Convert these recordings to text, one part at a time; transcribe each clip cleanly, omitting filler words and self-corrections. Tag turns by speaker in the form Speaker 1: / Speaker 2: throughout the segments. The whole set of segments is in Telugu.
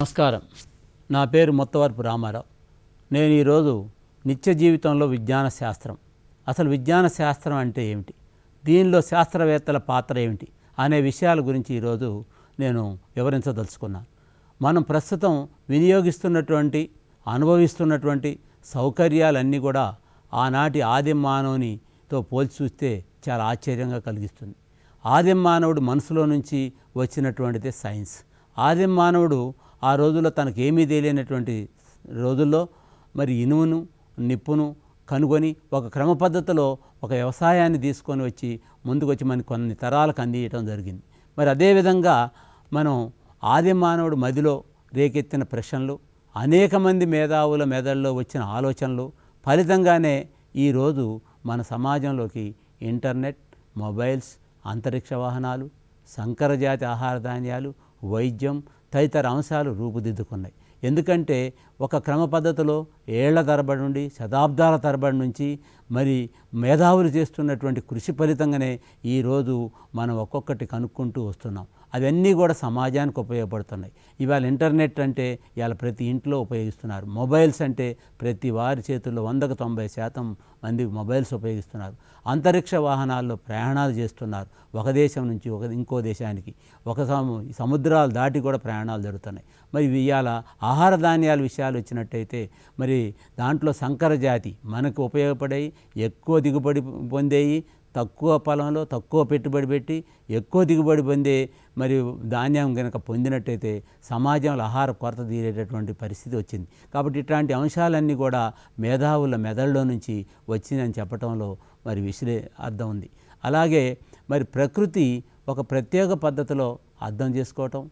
Speaker 1: నమస్కారం. నా పేరు మొత్తవరపు రామారావు. నేను ఈరోజు నిత్య జీవితంలో విజ్ఞాన శాస్త్రం, అసలు విజ్ఞాన శాస్త్రం అంటే ఏమిటి, దీనిలో శాస్త్రవేత్తల పాత్ర ఏమిటి అనే విషయాల గురించి ఈరోజు నేను వివరించదలుచుకున్నాను. మనం ప్రస్తుతం వినియోగిస్తున్నటువంటి, అనుభవిస్తున్నటువంటి సౌకర్యాలన్నీ కూడా ఆనాటి ఆదిమ మానవునితో పోల్చి చూస్తే చాలా ఆశ్చర్యంగా కలిగిస్తుంది. ఆదిమ మానవుడు మనసులో నుంచి వచ్చినటువంటిదే సైన్స్. ఆదిమ మానవుడు ఆ రోజుల్లో తనకేమీ తెలియనటువంటి రోజుల్లో మరి ఇనుమును, నిప్పును కనుగొని ఒక క్రమ పద్ధతిలో ఒక వ్యవసాయాన్ని తీసుకొని వచ్చి ముందుకు వచ్చి మనకి కొన్ని తరాలకు అందించడం జరిగింది. మరి అదేవిధంగా మనం ఆదిమ మానవుడు మదిలో రేకెత్తిన ప్రశ్నలు, అనేక మంది మేధావుల మెదడులో వచ్చిన ఆలోచనలు ఫలితంగానే ఈరోజు మన సమాజంలోకి ఇంటర్నెట్, మొబైల్స్, అంతరిక్ష వాహనాలు, సంకరజాతి ఆహార ధాన్యాలు, వైద్యం తదితర అంశాలు రూపుదిద్దుకున్నాయి. ఎందుకంటే ఒక క్రమ పద్ధతిలో ఏళ్ల తరబడి నుండి, శతాబ్దాల తరబడి నుంచి మరి మేధావులు చేస్తున్నటువంటి కృషి ఫలితంగానే ఈరోజు మనం ఒక్కొక్కటి కనుక్కుంటూ వస్తున్నాం. అవన్నీ కూడా సమాజానికి ఉపయోగపడుతున్నాయి. ఇవాళ ఇంటర్నెట్ అంటే ఇవాళ ప్రతి ఇంట్లో ఉపయోగిస్తున్నారు. మొబైల్స్ అంటే ప్రతి వారి చేతుల్లో 100కు 90% మంది మొబైల్స్ ఉపయోగిస్తున్నారు. అంతరిక్ష వాహనాల్లో ప్రయాణాలు చేస్తున్నారు. ఒక దేశం నుంచి ఇంకో దేశానికి, సముద్రాలు దాటి కూడా ప్రయాణాలు జరుగుతున్నాయి. మరి ఇవాళ ఆహార ధాన్యాల విషయాలు వచ్చినట్టయితే మరి దాంట్లో సంకర జాతి మనకు ఉపయోగపడేవి, ఎక్కువ దిగుబడి పొందేవి, తక్కువ పొలంలో తక్కువ పెట్టుబడి పెట్టి ఎక్కువ దిగుబడి పొందే మరి ధాన్యం కనుక పొందినట్టయితే సమాజంలో ఆహార కొరత తీరేటటువంటి పరిస్థితి వచ్చింది. కాబట్టి ఇట్లాంటి అంశాలన్నీ కూడా మేధావుల మెదడులో నుంచి వచ్చిందని చెప్పడంలో మరి అర్థం ఉంది. అలాగే మరి ప్రకృతి ఒక ప్రత్యేక పద్ధతిలో అర్థం చేసుకోవటం,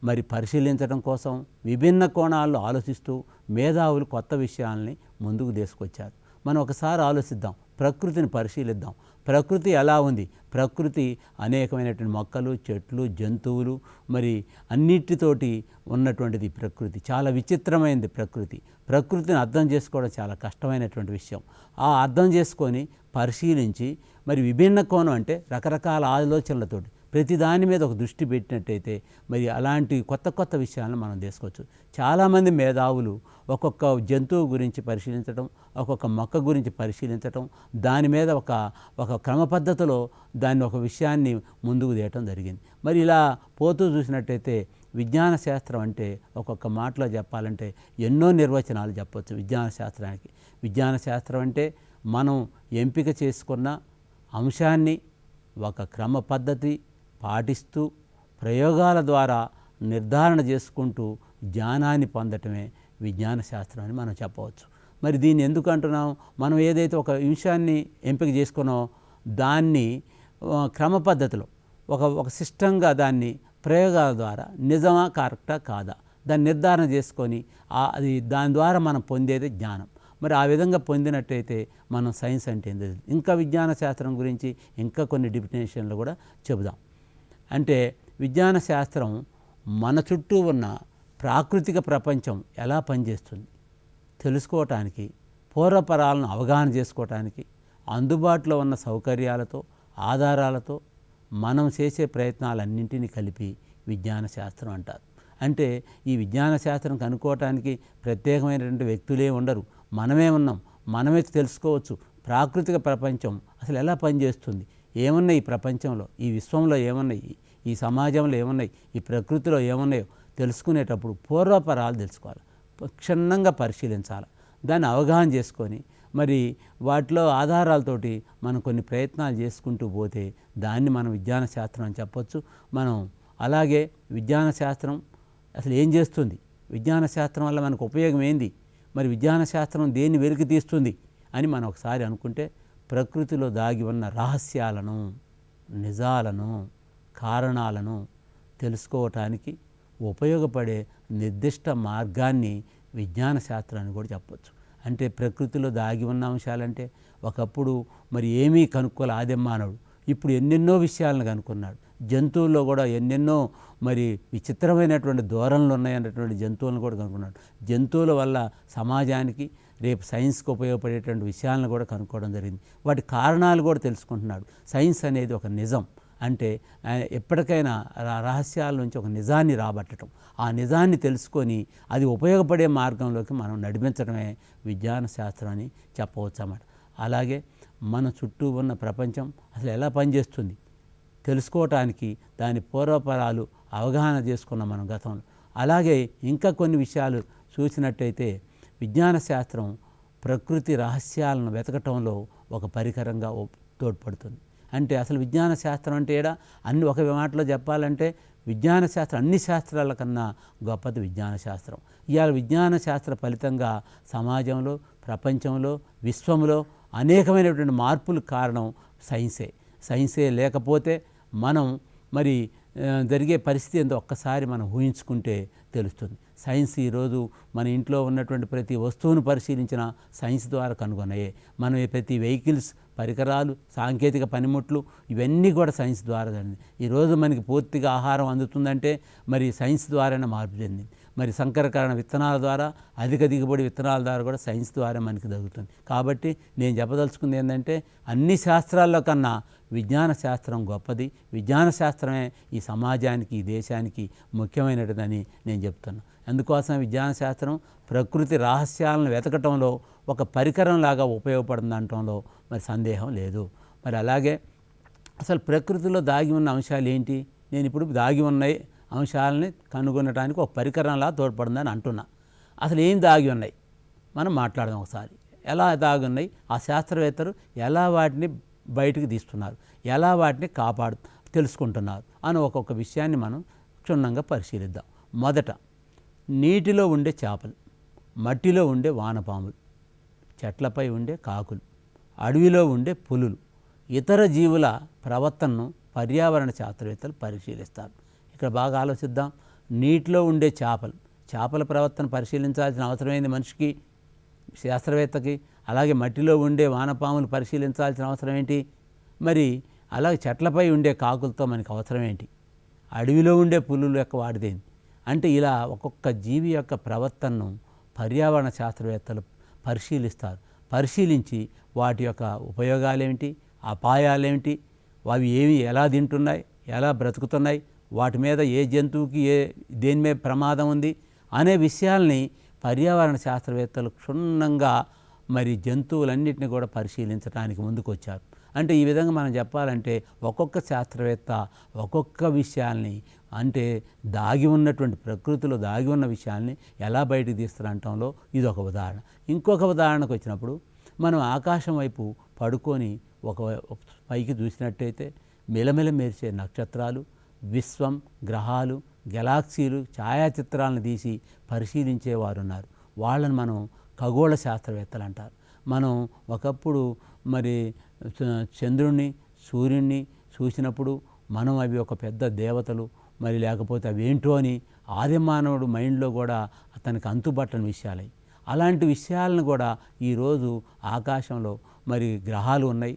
Speaker 1: మరి పరిశీలించడం కోసం విభిన్న కోణాల్లో ఆలోచిస్తూ మేధావులు కొత్త విషయాల్ని ముందుకు తీసుకొచ్చారు. మనం ఒకసారి ఆలోచిద్దాం, ప్రకృతిని పరిశీలిద్దాం. ప్రకృతి ఎలా ఉంది? ప్రకృతి అనేకమైనటువంటి మొక్కలు, చెట్లు, జంతువులు మరి అన్నిటితోటి ఉన్నటువంటిది ప్రకృతి. చాలా విచిత్రమైనది ప్రకృతి. ప్రకృతిని అర్థం చేసుకోవడం చాలా కష్టమైనటువంటి విషయం. ఆ అర్థం చేసుకొని పరిశీలించి మరి విభిన్న కోణం అంటే రకరకాల ఆలోచనలతోటి ప్రతి దాని మీద ఒక దృష్టి పెట్టినట్టయితే మరి అలాంటి కొత్త కొత్త విషయాలను మనం తీసుకోవచ్చు. చాలామంది మేధావులు ఒక్కొక్క జంతువు గురించి పరిశీలించడం, ఒక్కొక్క మొక్క గురించి పరిశీలించడం, దాని మీద ఒక క్రమ పద్ధతిలో దాన్ని ఒక విషయాన్ని ముందుకు తీయటం జరిగింది. మరి ఇలా పోతూ చూసినట్టయితే విజ్ఞాన శాస్త్రం అంటే ఒక్కొక్క మాటలో చెప్పాలంటే ఎన్నో నిర్వచనాలు చెప్పవచ్చు విజ్ఞాన శాస్త్రానికి. విజ్ఞాన శాస్త్రం అంటే మనం ఎంపిక చేసుకున్న అంశాన్ని ఒక క్రమ పద్ధతి పాటిస్తూ ప్రయోగాల ద్వారా నిర్ధారణ చేసుకుంటూ జ్ఞానాన్ని పొందటమే విజ్ఞాన శాస్త్రం అని మనం చెప్పవచ్చు. మరి దీన్ని ఎందుకు అంటున్నాం? మనం ఏదైతే ఒక విషయాన్ని ఎంపిక చేసుకున్నామో దాన్ని క్రమ పద్ధతిలో ఒక సిస్టంగా దాన్ని ప్రయోగాల ద్వారా నిజమా కరెక్టా కాదా దాన్ని నిర్ధారణ చేసుకొని దాని ద్వారా మనం పొందేది జ్ఞానం. మరి ఆ విధంగా పొందినట్టయితే మనం సైన్స్ అంటే ఏంటి, ఇంకా విజ్ఞాన శాస్త్రం గురించి ఇంకా కొన్ని డెఫినేషన్లు కూడా చెబుదాం. అంటే విజ్ఞాన శాస్త్రం మన చుట్టూ ఉన్న ప్రాకృతిక ప్రపంచం ఎలా పనిచేస్తుంది తెలుసుకోవటానికి, పూర్వపరాలను అవగాహన చేసుకోవటానికి, అందుబాటులో ఉన్న సౌకర్యాలతో ఆధారాలతో మనం చేసే ప్రయత్నాలన్నింటినీ కలిపి విజ్ఞాన శాస్త్రం అంటారు. అంటే ఈ విజ్ఞాన శాస్త్రం కనుక్కోవటానికి ప్రత్యేకమైనటువంటి వ్యక్తులే ఉండరు, మనమే ఉన్నాం. మనమే తెలుసుకోవచ్చు ప్రాకృతిక ప్రపంచం అసలు ఎలా పనిచేస్తుంది, ఏమున్నాయి ఈ ప్రపంచంలో, ఈ విశ్వంలో ఏమున్నాయి, ఈ సమాజంలో ఏమున్నాయి, ఈ ప్రకృతిలో ఏమున్నాయో తెలుసుకునేటప్పుడు పూర్వపరాలు తెలుసుకోవాలి, క్షుణ్ణంగా పరిశీలించాలి. దాన్ని అవగాహన చేసుకొని మరి వాటిలో ఆధారాలతోటి మనం కొన్ని ప్రయత్నాలు చేసుకుంటూ పోతే దాన్ని మనం విజ్ఞాన శాస్త్రం అని చెప్పొచ్చు. మనం అలాగే విజ్ఞాన శాస్త్రం అసలు ఏం చేస్తుంది, విజ్ఞాన శాస్త్రం వల్ల మనకు ఉపయోగం ఏంది, మరి విజ్ఞాన శాస్త్రం దేన్ని వెలికి తీస్తుంది అని మనం ఒకసారి అనుకుంటే ప్రకృతిలో దాగి ఉన్న రహస్యాలను, నిజాలను, కారణాలను తెలుసుకోవటానికి ఉపయోగపడే నిర్దిష్ట మార్గాన్ని విజ్ఞాన శాస్త్రాన్ని కూడా చెప్పవచ్చు. అంటే ప్రకృతిలో దాగి ఉన్న అంశాలంటే ఒకప్పుడు మరి ఏమీ కనుక్కోలే ఆదిమ మానవుడు, ఇప్పుడు ఎన్నెన్నో విషయాలను కనుక్కున్నాడు. జంతువుల్లో కూడా ఎన్నెన్నో మరి విచిత్రమైనటువంటి ధోరణులు ఉన్నాయన్నటువంటి జంతువులను కూడా కనుక్కున్నాడు. జంతువుల వల్ల సమాజానికి రేపు సైన్స్కి ఉపయోగపడేటువంటి విషయాలను కూడా కనుక్కోవడం జరిగింది. వాటి కారణాలు కూడా తెలుసుకుంటున్నాడు. సైన్స్ అనేది ఒక నిజం, అంటే ఎప్పటికైనా రహస్యాల నుంచి ఒక నిజాన్ని రాబట్టడం, ఆ నిజాన్ని తెలుసుకొని అది ఉపయోగపడే మార్గంలోకి మనం నడిపించడమే విజ్ఞాన శాస్త్రం అని చెప్పవచ్చు అన్నమాట. అలాగే మన చుట్టూ ఉన్న ప్రపంచం అసలు ఎలా పనిచేస్తుంది తెలుసుకోవటానికి దాని పూర్వపరాలు అవగాహన చేసుకున్నాం మనం గతంలో. అలాగే ఇంకా కొన్ని విషయాలు చూసినట్టయితే విజ్ఞాన శాస్త్రం ప్రకృతి రహస్యాలను వెతకటంలో ఒక పరికరంగా తోడ్పడుతుంది. అంటే అసలు విజ్ఞాన శాస్త్రం అంటే అన్ని ఒక మాటలో చెప్పాలంటే విజ్ఞాన శాస్త్రం అన్ని శాస్త్రాల కన్నా గొప్పది విజ్ఞాన శాస్త్రం. ఇవాళ విజ్ఞాన శాస్త్ర ఫలితంగా సమాజంలో, ప్రపంచంలో, విశ్వంలో అనేకమైనటువంటి మార్పులకు కారణం సైన్సే లేకపోతే మనం మరి జరిగే పరిస్థితి ఏందో ఒక్కసారి మనం ఊహించుకుంటే తెలుస్తుంది. సైన్స్ ఈరోజు మన ఇంట్లో ఉన్నటువంటి ప్రతి వస్తువును పరిశీలించిన సైన్స్ ద్వారా కనుగొన్నాయే. మనం ప్రతి వెహికల్స్, పరికరాలు, సాంకేతిక పనిముట్లు ఇవన్నీ కూడా సైన్స్ ద్వారా జరిగింది. ఈరోజు మనకి పూర్తిగా ఆహారం అందుతుందంటే మరి సైన్స్ ద్వారానే మార్పు చెందింది. మరి సంకరకరణ విత్తనాల ద్వారా, అధిక దిగుబడి విత్తనాల ద్వారా కూడా సైన్స్ ద్వారా మనకి జరుగుతుంది. కాబట్టి నేను చెప్పదలుచుకుంది ఏంటంటే అన్ని శాస్త్రాల్లో కన్నా విజ్ఞాన శాస్త్రం గొప్పది. విజ్ఞాన శాస్త్రమే ఈ సమాజానికి, ఈ దేశానికి ముఖ్యమైనదని నేను చెప్తున్నాను. అందుకోసం విజ్ఞాన శాస్త్రం ప్రకృతి రహస్యాలను వెతకటంలో ఒక పరికరంలాగా ఉపయోగపడుతుంది అనటంలో మరి సందేహం లేదు. మరి అలాగే అసలు ప్రకృతిలో దాగి ఉన్న అంశాలు ఏంటి? నేను ఇప్పుడు దాగి ఉన్నాయి అంశాలని కనుగొనడానికి ఒక పరికరంలా తోడ్పడుతుందని అంటున్నా. అసలు ఏం దాగి ఉన్నాయి మనం మాట్లాడదాం ఒకసారి. ఎలా దాగి ఉన్నాయి, ఆ శాస్త్రవేత్తలు ఎలా వాటిని బయటికి తీస్తున్నారు, ఎలా వాటిని తెలుసుకుంటున్నారు అని ఒక్కొక్క విషయాన్ని మనం క్షుణ్ణంగా పరిశీలిద్దాం. మొదట నీటిలో ఉండే చేపలు, మట్టిలో ఉండే వానపాములు, చెట్లపై ఉండే కాకులు, అడవిలో ఉండే పులులు, ఇతర జీవుల ప్రవర్తనను పర్యావరణ శాస్త్రవేత్తలు పరిశీలిస్తారు. ఇక్కడ బాగా ఆలోచిద్దాం. నీటిలో ఉండే చేపల ప్రవర్తన పరిశీలించాల్సిన అవసరమైంది మనిషికి, శాస్త్రవేత్తకి. అలాగే మట్టిలో ఉండే వానపాములు పరిశీలించాల్సిన అవసరం ఏంటి? మరి అలాగే చెట్లపై ఉండే కాకులతో మనకి అవసరం ఏంటి? అడవిలో ఉండే పులుల యొక్క వాడిదేంటి? అంటే ఇలా ఒక్కొక్క జీవి యొక్క ప్రవర్తనను పర్యావరణ శాస్త్రవేత్తలు పరిశీలిస్తారు. పరిశీలించి వాటి యొక్క ఉపయోగాలేమిటి, అపాయాలేమిటి, అవి ఎలా తింటున్నాయి, ఎలా బ్రతుకుతున్నాయి, వాటి మీద ఏ జంతువుకి దేని మీద ప్రమాదం ఉంది అనే విషయాల్ని పర్యావరణ శాస్త్రవేత్తలు క్షుణ్ణంగా మరి జంతువులన్నింటినీ కూడా పరిశీలించడానికి ముందుకు వచ్చారు. అంటే ఈ విధంగా మనం చెప్పాలంటే ఒక్కొక్క శాస్త్రవేత్త ఒక్కొక్క విషయాల్ని, అంటే దాగి ఉన్నటువంటి ప్రకృతిలో దాగి ఉన్న విషయాల్ని ఎలా బయటకు తీస్తారంటంలో ఇది ఒక ఉదాహరణ. ఇంకొక ఉదాహరణకు వచ్చినప్పుడు మనం ఆకాశం వైపు పడుకొని ఒక పైకి చూసినట్టయితే మెలమెల మెరిసే నక్షత్రాలు, విశ్వం, గ్రహాలు, గెలాక్సీలు ఛాయాచిత్రాలను తీసి పరిశీలించేవారు ఉన్నారు. వాళ్ళని మనం ఖగోళ శాస్త్రవేత్తలు అంటారు. మనం ఒకప్పుడు మరి చంద్రుణ్ణి, సూర్యుడిని చూసినప్పుడు మనం అవి ఒక పెద్ద దేవతలు, మరి లేకపోతే అవి ఏంటో అని ఆదిమానవుడు మైండ్లో కూడా అతనికి అంతుబట్టని విషయాలై. అలాంటి విషయాలను కూడా ఈరోజు ఆకాశంలో మరి గ్రహాలు ఉన్నాయి,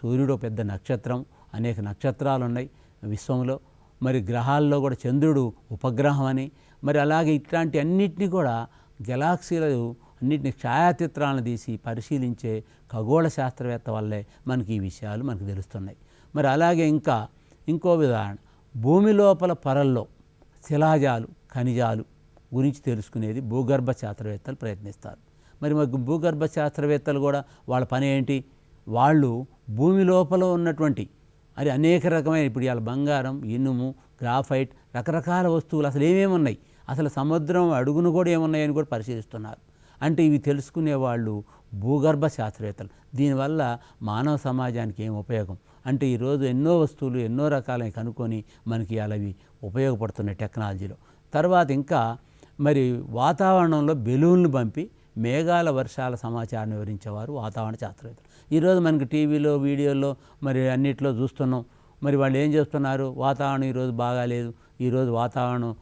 Speaker 1: సూర్యుడు పెద్ద నక్షత్రం, అనేక నక్షత్రాలు ఉన్నాయి విశ్వంలో. మరి గ్రహాల్లో కూడా చంద్రుడు ఉపగ్రహం అని, మరి అలాగే ఇట్లాంటి అన్నిటినీ కూడా గెలాక్సీలు అన్నిటిని ఛాయాచిత్రాలను తీసి పరిశీలించే ఖగోళ శాస్త్రవేత్త వల్లే మనకి ఈ విషయాలు మనకు తెలుస్తున్నాయి. మరి అలాగే ఇంకో ఉదాహరణ, భూమి లోపల పొరల్లో శిలాజాలు, ఖనిజాలు గురించి తెలుసుకునేది భూగర్భ శాస్త్రవేత్తలు ప్రయత్నిస్తారు. మరి భూగర్భ శాస్త్రవేత్తలు కూడా వాళ్ళ పని ఏంటి? వాళ్ళు భూమి లోపల ఉన్నటువంటి అది అనేక రకమైన, ఇప్పుడు ఇవాళ బంగారం, ఇనుము, గ్రాఫైట్, రకరకాల వస్తువులు అసలు ఏమేమి ఉన్నాయి, అసలు సముద్రం అడుగును కూడా ఏమున్నాయని కూడా పరిశీలిస్తున్నారు. అంటే ఇవి తెలుసుకునే వాళ్ళు భూగర్భ శాస్త్రవేత్తలు. దీనివల్ల మానవ సమాజానికి ఏం ఉపయోగం అంటే ఈరోజు ఎన్నో వస్తువులు ఎన్నో రకాలని కనుక్కొని మనకి అవి ఉపయోగపడుతున్నాయి టెక్నాలజీలో. తర్వాత ఇంకా మరి వాతావరణంలో బెలూన్లు పంపి మేఘాల వర్షాల సమాచారం వివరించేవారు వాతావరణ శాస్త్రవేత్తలు. ఈరోజు మనకి టీవీలో, వీడియోల్లో మరి అన్నిట్లో చూస్తున్నాం. మరి వాళ్ళు ఏం చేస్తున్నారు? వాతావరణం ఈరోజు బాగాలేదు, ఈరోజు వాతావరణం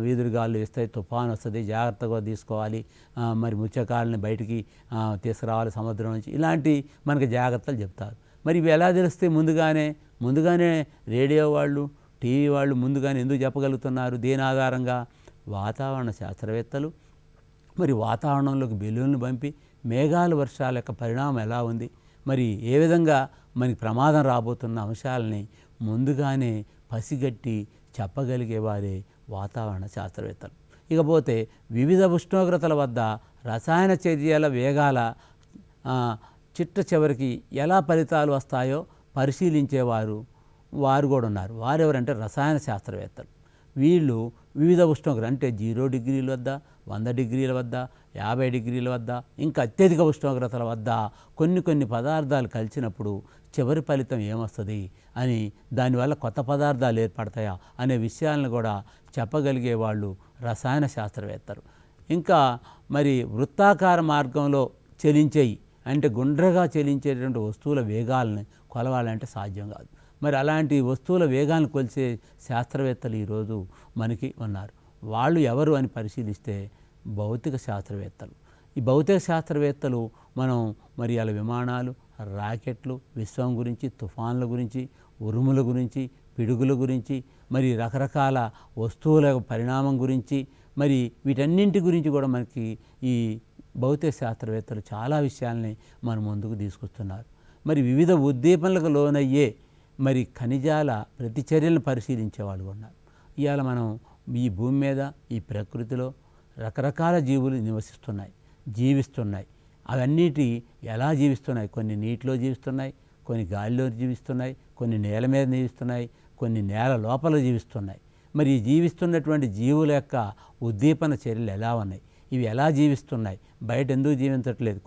Speaker 1: వీధురుగాలు వేస్తాయి, తుఫాను వస్తుంది, జాగ్రత్తగా తీసుకోవాలి, మరి ముత్యకాలని బయటికి తీసుకురావాలి సముద్రం నుంచి, ఇలాంటి మనకి జాగ్రత్తలు చెప్తారు. మరి ఇవి ఎలా తెలుస్తాయి? ముందుగానే రేడియో వాళ్ళు, టీవీ వాళ్ళు ముందుగానే ఎందుకు చెప్పగలుగుతున్నారు? దేని ఆధారంగా? వాతావరణ శాస్త్రవేత్తలు మరి వాతావరణంలోకి బెలూన్లు పంపి మేఘాల వర్షాల యొక్క పరిణామం ఎలా ఉంది, మరి ఏ విధంగా మనకి ప్రమాదం రాబోతున్న అంశాలని ముందుగానే పసిగట్టి చెప్పగలిగేవారే వాతావరణ శాస్త్రవేత్తలు. ఇకపోతే వివిధ ఉష్ణోగ్రతల వద్ద రసాయన చర్యల వేగాల చిట్ట చివరికి ఎలా ఫలితాలు వస్తాయో పరిశీలించేవారు కూడా ఉన్నారు. వారెవరంటే రసాయన శాస్త్రవేత్తలు. వీళ్ళు వివిధ ఉష్ణోగ్రత అంటే 0 డిగ్రీల వద్ద, 100 డిగ్రీల వద్ద, 50 డిగ్రీల వద్ద, ఇంకా అత్యధిక ఉష్ణోగ్రతల వద్ద కొన్ని పదార్థాలు కలిసినప్పుడు చివరి ఫలితం ఏమొస్తుంది అని, దానివల్ల కొత్త పదార్థాలు ఏర్పడతాయా అనే విషయాలను కూడా చెప్పగలిగే వాళ్ళు రసాయన శాస్త్రవేత్తలు. ఇంకా మరి వృత్తాకార మార్గంలో చలించేయి అంటే గుండ్రగా చలించేటువంటి వస్తువుల వేగాలను కొలవాలంటే సాధ్యం కాదు. మరి అలాంటి వస్తువుల వేగాలను కొలిచే శాస్త్రవేత్తలు ఈరోజు మనకి ఉన్నారు. వాళ్ళు ఎవరు అని పరిశీలిస్తే భౌతిక శాస్త్రవేత్తలు. ఈ భౌతిక శాస్త్రవేత్తలు మనం మరి అలా విమానాలు, రాకెట్లు, విశ్వం గురించి, తుఫాన్ల గురించి, ఉరుముల గురించి, పిడుగుల గురించి, మరి రకరకాల వస్తువుల పరిణామం గురించి, మరి వీటన్నింటి గురించి కూడా మనకి ఈ భౌతిక శాస్త్రవేత్తలు చాలా విషయాల్ని మన ముందుకు తీసుకొస్తున్నారు. మరి వివిధ ఉద్దీపనలకు లోనయ్యే మరి ఖనిజాల ప్రతిచర్యలను పరిశీలించే వాళ్ళు ఉన్నారు. ఇవాళ మనం ఈ భూమి మీద ఈ ప్రకృతిలో రకరకాల జీవులు నివసిస్తున్నాయి, జీవిస్తున్నాయి. అవన్నిటి ఎలా జీవిస్తున్నాయి? కొన్ని నీటిలో జీవిస్తున్నాయి, కొన్ని గాలిలో జీవిస్తున్నాయి, కొన్ని నేల మీద జీవిస్తున్నాయి, కొన్ని నేల లోపల జీవిస్తున్నాయి. మరి ఈ జీవిస్తున్నటువంటి జీవుల యొక్క ఉద్దీపన చర్యలు ఎలా ఉన్నాయి? ఇవి ఎలా జీవిస్తున్నాయి? బయట ఎందుకు జీవించట్లేదు?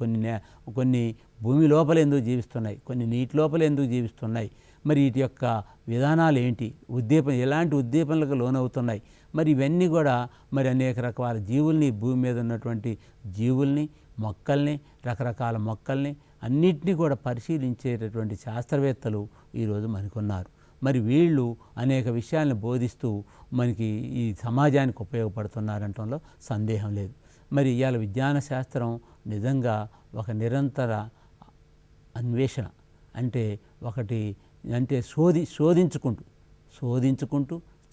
Speaker 1: కొన్ని భూమి లోపల ఎందుకు జీవిస్తున్నాయి? కొన్ని నీటి లోపల ఎందుకు జీవిస్తున్నాయి? మరి వీటి యొక్క విధానాలు ఏంటి? ఎలాంటి ఉద్దీపనలకు లోనవుతున్నాయి? మరి ఇవన్నీ కూడా మరి అనేక రకాల జీవుల్ని, భూమి మీద ఉన్నటువంటి జీవుల్ని, మొక్కల్ని, రకరకాల మొక్కల్ని అన్నిటినీ కూడా పరిశీలించేటటువంటి శాస్త్రవేత్తలు ఈరోజు మనకున్నారు. మరి వీళ్ళు అనేక విషయాలను బోధిస్తూ మనకి ఈ సమాజానికి ఉపయోగపడుతున్నారంటంలో సందేహం లేదు. మరి ఇవాళ విజ్ఞాన శాస్త్రం నిజంగా ఒక నిరంతర అన్వేషణ, అంటే శోధించుకుంటూ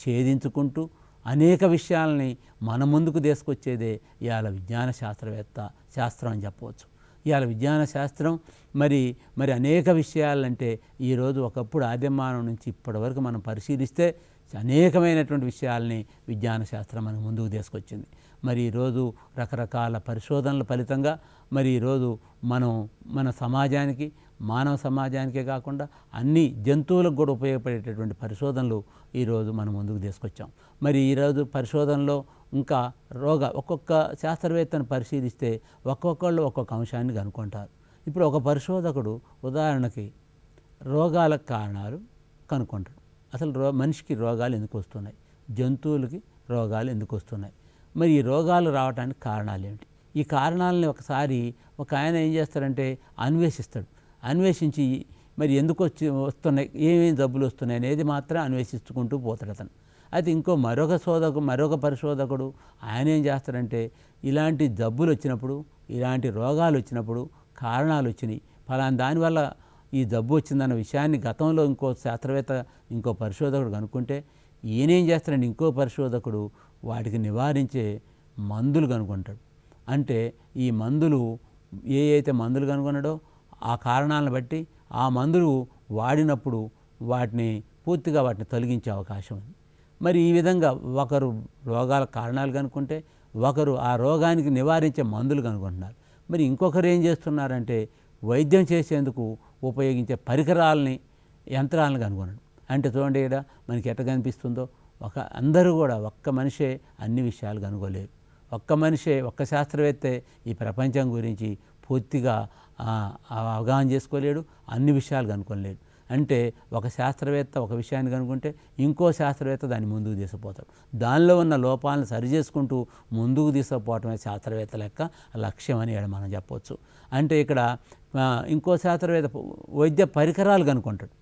Speaker 1: ఛేదించుకుంటూ అనేక విషయాలని మన ముందుకు తీసుకొచ్చేదే ఇవాళ విజ్ఞాన శాస్త్రం అని చెప్పవచ్చు. ఇవాళ విజ్ఞాన శాస్త్రం మరి అనేక విషయాలంటే ఈరోజు ఒకప్పుడు ఆదిమానవం నుంచి ఇప్పటి వరకు మనం పరిశీలిస్తే అనేకమైనటువంటి విషయాల్ని విజ్ఞాన శాస్త్రం మనకు ముందుకు తీసుకొచ్చింది. మరి ఈరోజు రకరకాల పరిశోధనల ఫలితంగా మరి ఈరోజు మన సమాజానికి, మానవ సమాజానికే కాకుండా అన్ని జంతువులకు కూడా ఉపయోగపడేటటువంటి పరిశోధనలు ఈరోజు మనం ముందుకు తీసుకొచ్చాం. మరి ఈరోజు పరిశోధనలో ఇంకా ఒక్కొక్క శాస్త్రవేత్తను పరిశీలిస్తే ఒక్కొక్కళ్ళు ఒక్కొక్క అంశాన్ని కనుక్కుంటారు. ఇప్పుడు ఒక పరిశోధకుడు ఉదాహరణకి రోగాలకు కారణాలు కనుక్కుంటాడు. అసలు మనిషికి రోగాలు ఎందుకు వస్తున్నాయి, జంతువులకి రోగాలు ఎందుకు వస్తున్నాయి, మరి ఈ రోగాలు రావడానికి కారణాలు ఏమిటి? ఈ కారణాలని ఒకసారి ఒక ఆయన ఏం చేస్తారంటే అన్వేషించి మరి ఎందుకు వస్తున్నాయి, ఏమేమి జబ్బులు వస్తున్నాయి అనేది మాత్రం అన్వేషించుకుంటూ పోతాడు అతను. అయితే మరొక పరిశోధకుడు ఆయన ఏం చేస్తారంటే ఇలాంటి జబ్బులు వచ్చినప్పుడు, ఇలాంటి రోగాలు వచ్చినప్పుడు కారణాలు వచ్చినాయి, ఫలానా దానివల్ల ఈ జబ్బు వచ్చిందన్న విషయాన్ని గతంలో ఇంకో పరిశోధకుడు కనుక్కుంటే ఈయనేం చేస్తారంటే ఇంకో పరిశోధకుడు వాటికి నివారించే మందులు కనుక్కుంటాడు. అంటే ఈ మందులు అయితే మందులు కనుగొన్నాడో ఆ కారణాలను బట్టి ఆ మందులు వాడినప్పుడు పూర్తిగా వాటిని తొలగించే అవకాశం ఉంది. మరి ఈ విధంగా ఒకరు రోగాల కారణాలు కనుక్కుంటే ఒకరు ఆ రోగానికి నివారించే మందులు కనుక్కుంటున్నారు. మరి ఇంకొకరు ఏం చేస్తున్నారంటే వైద్యం చేసేందుకు ఉపయోగించే యంత్రాలను కనుగొనడం. అంటే చూడండి ఇక్కడ మనకి ఎట్ట కనిపిస్తుందో, అందరూ కూడా ఒక్క మనిషే అన్ని విషయాలు కనుగోలేరు. ఒక్క శాస్త్రవేత్తే ఈ ప్రపంచం గురించి పూర్తిగా అవగాహన చేసుకోలేడు, అన్ని విషయాలు కనుక్కోలేడు. అంటే ఒక శాస్త్రవేత్త ఒక విషయాన్ని కనుక్కుంటే ఇంకో శాస్త్రవేత్త దాన్ని ముందుకు తీసుకుపోతాడు. దానిలో ఉన్న లోపాలను సరిచేసుకుంటూ ముందుకు తీసుకుపోవటమే శాస్త్రవేత్తల యొక్క లక్ష్యం అని మనం చెప్పవచ్చు. అంటే ఇక్కడ ఇంకో శాస్త్రవేత్త వైద్య పరికరాలు కనుక్కుంటాడు.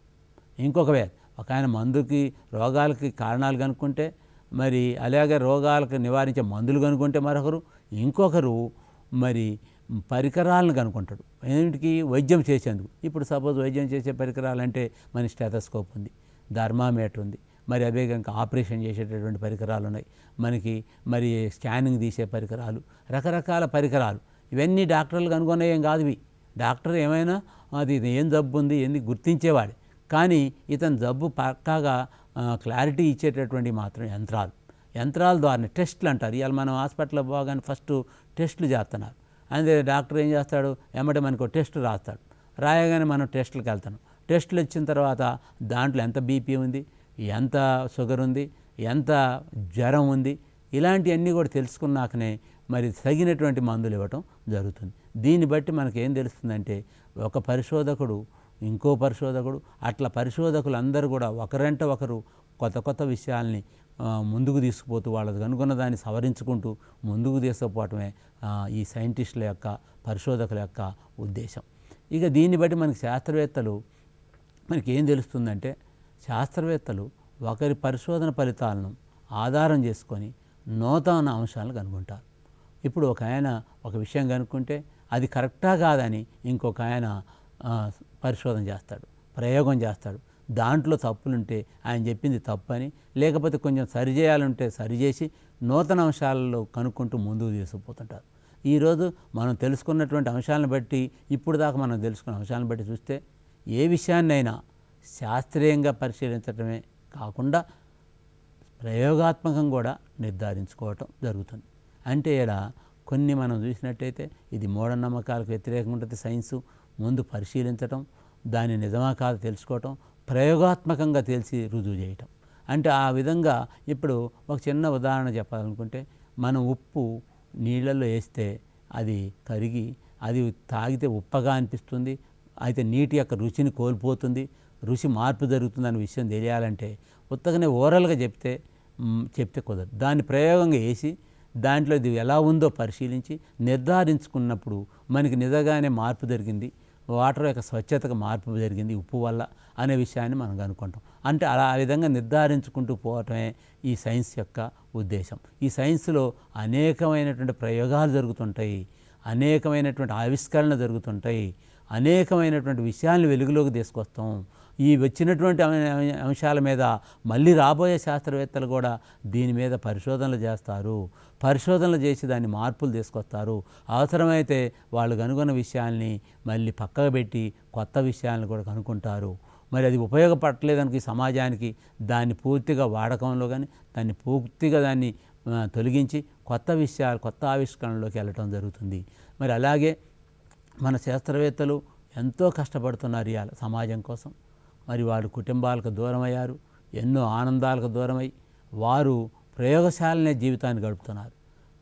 Speaker 1: ఇంకొక ఒక ఆయన రోగాలకి కారణాలు కనుక్కుంటే, మరి అలాగే రోగాలకు నివారించే మందులు కనుక్కుంటే మరొకరు, ఇంకొకరు మరి పరికరాలను కనుక్కుంటాడు. ఏమిటికి? వైద్యం చేసేందుకు. ఇప్పుడు సపోజ్ వైద్యం చేసే పరికరాలు అంటే మన స్టెథోస్కోప్ ఉంది, థర్మామీటర్ ఉంది, మరి అవే కనుక ఆపరేషన్ చేసేటటువంటి పరికరాలు ఉన్నాయి, మనకి మరి స్కానింగ్ తీసే పరికరాలు, రకరకాల పరికరాలు. ఇవన్నీ డాక్టర్లు కనుగొనేం కాదు. డాక్టర్ ఏమైనా అది ఏం జబ్బు ఉంది ఏంది గుర్తించేవాడే. కానీ ఇతని జబ్బు పక్కాగా క్లారిటీ ఇచ్చేటటువంటి మాత్రం యంత్రాల ద్వారా టెస్టులు అంటారు. ఇవాళ మనం హాస్పిటల్లో పోగానే ఫస్ట్ టెస్టులు చేస్తున్నారు. అంతే డాక్టర్ ఏం చేస్తాడు, ఎమ్మటే మనకు టెస్ట్ రాస్తాడు. రాయగానే మనం టెస్టులకు వెళ్తాం. టెస్టులు వచ్చిన తర్వాత దాంట్లో ఎంత బీపీ ఉంది, ఎంత షుగర్ ఉంది, ఎంత జ్వరం ఉంది, ఇలాంటివన్నీ కూడా తెలుసుకున్నాకనే మరి తగినటువంటి మందులు ఇవ్వటం జరుగుతుంది. దీన్ని బట్టి మనకు ఏం తెలుస్తుందంటే, ఒక పరిశోధకుడు ఇంకో పరిశోధకుడు అట్లా పరిశోధకులు అందరూ కూడా ఒకరంటే ఒకరు కొత్త కొత్త విషయాల్ని ముందుకు తీసుకుపోతూ వాళ్ళకి అనుకున్న దాన్ని సవరించుకుంటూ ముందుకు తీసుకుపోవటమే ఈ సైంటిస్టుల యొక్క పరిశోధకుల యొక్క ఉద్దేశం. ఇక దీన్ని బట్టి మనకి శాస్త్రవేత్తలు మనకి ఏం తెలుస్తుందంటే, శాస్త్రవేత్తలు ఒకరి పరిశోధన ఫలితాలను ఆధారం చేసుకొని నూతన అంశాలను కనుగొంటారు. ఇప్పుడు ఒక ఆయన ఒక విషయం కనుక్కుంటే అది కరెక్టా కాదని ఇంకొక ఆయన పరిశోధన చేస్తాడు, ప్రయోగం చేస్తాడు. దాంట్లో తప్పులుంటే ఆయన చెప్పింది తప్పని, లేకపోతే కొంచెం సరిచేయాలంటే సరిచేసి నూతన అంశాలలో కనుక్కుంటూ ముందుకు తీసుకుపోతుంటారు. ఈరోజు మనం తెలుసుకున్నటువంటి అంశాలను బట్టి, ఇప్పుడు దాకా మనం తెలుసుకున్న అంశాలను బట్టి చూస్తే ఏ విషయాన్నైనా శాస్త్రీయంగా పరిశీలించడమే కాకుండా ప్రయోగాత్మకం కూడా నిర్ధారించుకోవటం జరుగుతుంది. అంటే ఇలా కొన్ని మనం చూసినట్టయితే ఇది మూఢనమ్మకాలకు వ్యతిరేకంగా ఉంటుంది. సైన్సు ముందు పరిశీలించటం, దాని నిజమా కాదు తెలుసుకోవటం, ప్రయోగాత్మకంగా తెలిసి రుజువు చేయటం. అంటే ఆ విధంగా ఇప్పుడు ఒక చిన్న ఉదాహరణ చెప్పాలనుకుంటే, మనం ఉప్పు నీళ్ళల్లో వేస్తే అది కరిగి అది తాగితే ఉప్పగా అనిపిస్తుంది, అయితే నీటి యొక్క రుచిని కోల్పోతుంది, రుచి మార్పు జరుగుతుందనే విషయం తెలియాలంటే ఉత్తగానే ఓరల్గా చెప్తే కుదరదు. దాన్ని ప్రయోగంగా వేసి దాంట్లో ఇది ఎలా ఉందో పరిశీలించి నిర్ధారించుకున్నప్పుడు మనకి నిజంగానే మార్పు జరిగింది, వాటర్ యొక్క స్వచ్ఛతకు మార్పు జరిగింది ఉప్పు వల్ల అనే విషయాన్ని మనం కనుక్కుంటాం. అంటే ఆ విధంగా నిర్ధారించుకుంటూ పోవటమే ఈ సైన్స్ యొక్క ఉద్దేశం. ఈ సైన్స్లో అనేకమైనటువంటి ప్రయోగాలు జరుగుతుంటాయి, అనేకమైనటువంటి ఆవిష్కరణ జరుగుతుంటాయి, అనేకమైనటువంటి విషయాలను వెలుగులోకి తీసుకొస్తాం. ఈ వచ్చినటువంటి అంశాల మీద మళ్ళీ రాబోయే శాస్త్రవేత్తలు కూడా దీని మీద పరిశోధనలు చేస్తారు, పరిశోధనలు చేసి దాన్ని మార్పులు తీసుకొస్తారు. అవసరమైతే వాళ్ళు కనుగొన్న విషయాల్ని మళ్ళీ పక్కకు పెట్టి కొత్త విషయాలను కూడా కనుక్కుంటారు. మరి అది ఉపయోగపడలేదనుకో సమాజానికి, దాన్ని పూర్తిగా వాడకంలో కానీ దాన్ని తొలగించి కొత్త విషయాలు, కొత్త ఆవిష్కరణలోకి వెళ్ళటం జరుగుతుంది. మరి అలాగే మన శాస్త్రవేత్తలు ఎంతో కష్టపడుతున్నారు ఇవాళ సమాజం కోసం. మరి వారు కుటుంబాలకు దూరమయ్యారు, ఎన్నో ఆనందాలకు దూరమై వారు ప్రయోగశాలనే జీవితాన్ని గడుపుతున్నారు,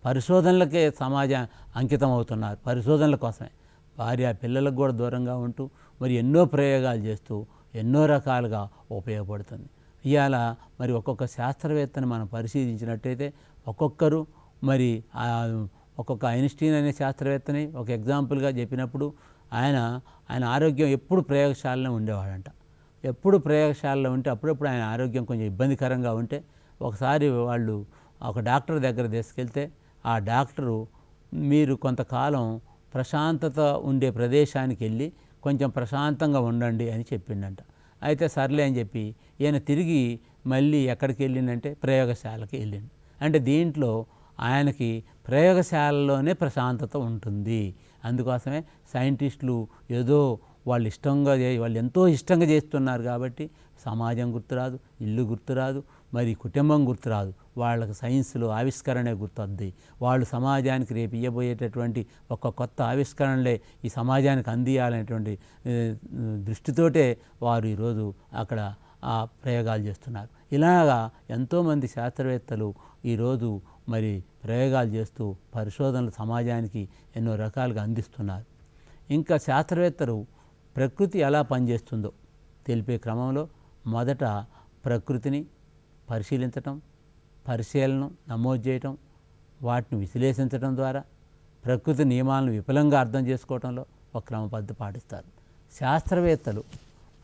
Speaker 1: పరిశోధనలకే సమాజం అంకితం అవుతున్నారు. పరిశోధనల కోసమే భార్య పిల్లలకు కూడా దూరంగా ఉంటూ మరి ఎన్నో ప్రయోగాలు చేస్తూ ఎన్నో రకాలుగా ఉపయోగపడుతుంది. ఇవాళ మరి ఒక్కొక్క శాస్త్రవేత్తని మనం పరిశీలించినట్టయితే ఒక్కొక్కరు మరి ఒక్కొక్క ఐన్స్టీన్ అనే శాస్త్రవేత్తని ఒక ఎగ్జాంపుల్గా చెప్పినప్పుడు ఆయన ఆరోగ్యం ఎప్పుడు ప్రయోగశాలలో ఉండేవాడంట. ఎప్పుడు ప్రయోగశాలలో ఉంటే అప్పుడప్పుడు ఆయన ఆరోగ్యం కొంచెం ఇబ్బందికరంగా ఉంటే ఒకసారి వాళ్ళు ఒక డాక్టర్ దగ్గర తీసుకెళ్తే ఆ డాక్టరు మీరు కొంతకాలం ప్రశాంతత ఉండే ప్రదేశానికి వెళ్ళి కొంచెం ప్రశాంతంగా ఉండండి అని చెప్పిండంట. అయితే సర్లే అని చెప్పి ఈయన తిరిగి మళ్ళీ ఎక్కడికి వెళ్ళిందంటే ప్రయోగశాలకి వెళ్ళిండు. అంటే దీంట్లో ఆయనకి ప్రయోగశాలలోనే ప్రశాంతత ఉంటుంది. అందుకోసమే సైంటిస్టులు ఏదో వాళ్ళు ఎంతో ఇష్టంగా చేస్తున్నారు కాబట్టి సమాజం గుర్తురాదు, ఇల్లు గుర్తురాదు, మరి కుటుంబం గుర్తురాదు, వాళ్ళకి సైన్స్లో ఆవిష్కరణే గుర్తొద్ది. వాళ్ళు సమాజానికి రేపు ఇవ్వబోయేటటువంటి ఒక కొత్త ఆవిష్కరణలే ఈ సమాజానికి అందియాలనేటువంటి దృష్టితోటే వారు ఈరోజు అక్కడ ఆ ప్రయోగాలు చేస్తున్నారు. ఇలాగా ఎంతోమంది శాస్త్రవేత్తలు ఈరోజు మరి ప్రయోగాలు చేస్తూ పరిశోధనలు సమాజానికి ఎన్నో రకాలుగా అందిస్తున్నారు. ఇంకా శాస్త్రవేత్తలు ప్రకృతి ఎలా పనిచేస్తుందో తెలిపే క్రమంలో మొదట ప్రకృతిని పరిశీలించటం, పరిశీలన నమోదు చేయటం, వాటిని విశ్లేషించడం ద్వారా ప్రకృతి నియమాలను విపులంగా అర్థం చేసుకోవడంలో ఒక క్రమ పద్ధతి పాటిస్తారు. శాస్త్రవేత్తలు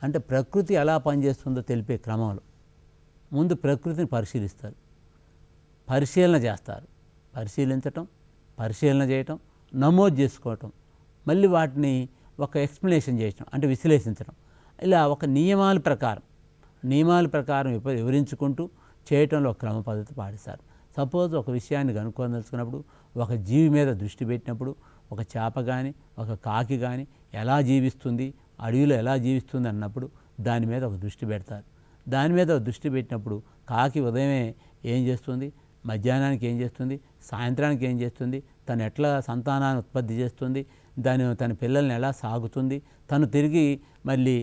Speaker 1: అంటే ప్రకృతి ఎలా పనిచేస్తుందో తెలిపే క్రమంలో ముందు ప్రకృతిని పరిశీలిస్తారు, పరిశీలన చేస్తారు. పరిశీలించటం, పరిశీలన చేయటం, నమోదు చేసుకోవటం, మళ్ళీ వాటిని ఒక ఎక్స్ప్లెనేషన్ చేయటం అంటే విశ్లేషించడం. ఇలా ఒక నియమాల ప్రకారం వివరించుకుంటూ చేయటంలో ఒక క్రమ పద్ధతి పాటిస్తారు. సపోజ్ ఒక విషయాన్ని కనుక్కోదలుచుకున్నప్పుడు, ఒక జీవి మీద దృష్టి పెట్టినప్పుడు, ఒక చేప కానీ ఒక కాకి కానీ ఎలా జీవిస్తుంది, అడవిలో ఎలా జీవిస్తుంది అన్నప్పుడు దాని మీద ఒక దృష్టి పెడతారు. దాని మీద ఒక దృష్టి పెట్టినప్పుడు కాకి ఉదయమే ఏం చేస్తుంది, మధ్యాహ్నానికి ఏం చేస్తుంది, సాయంత్రానికి ఏం చేస్తుంది, తను ఎట్లా సంతానాన్ని ఉత్పత్తి చేస్తుంది, తన పిల్లల్ని ఎలా సాగుతుంది, తను తిరిగి మళ్ళీ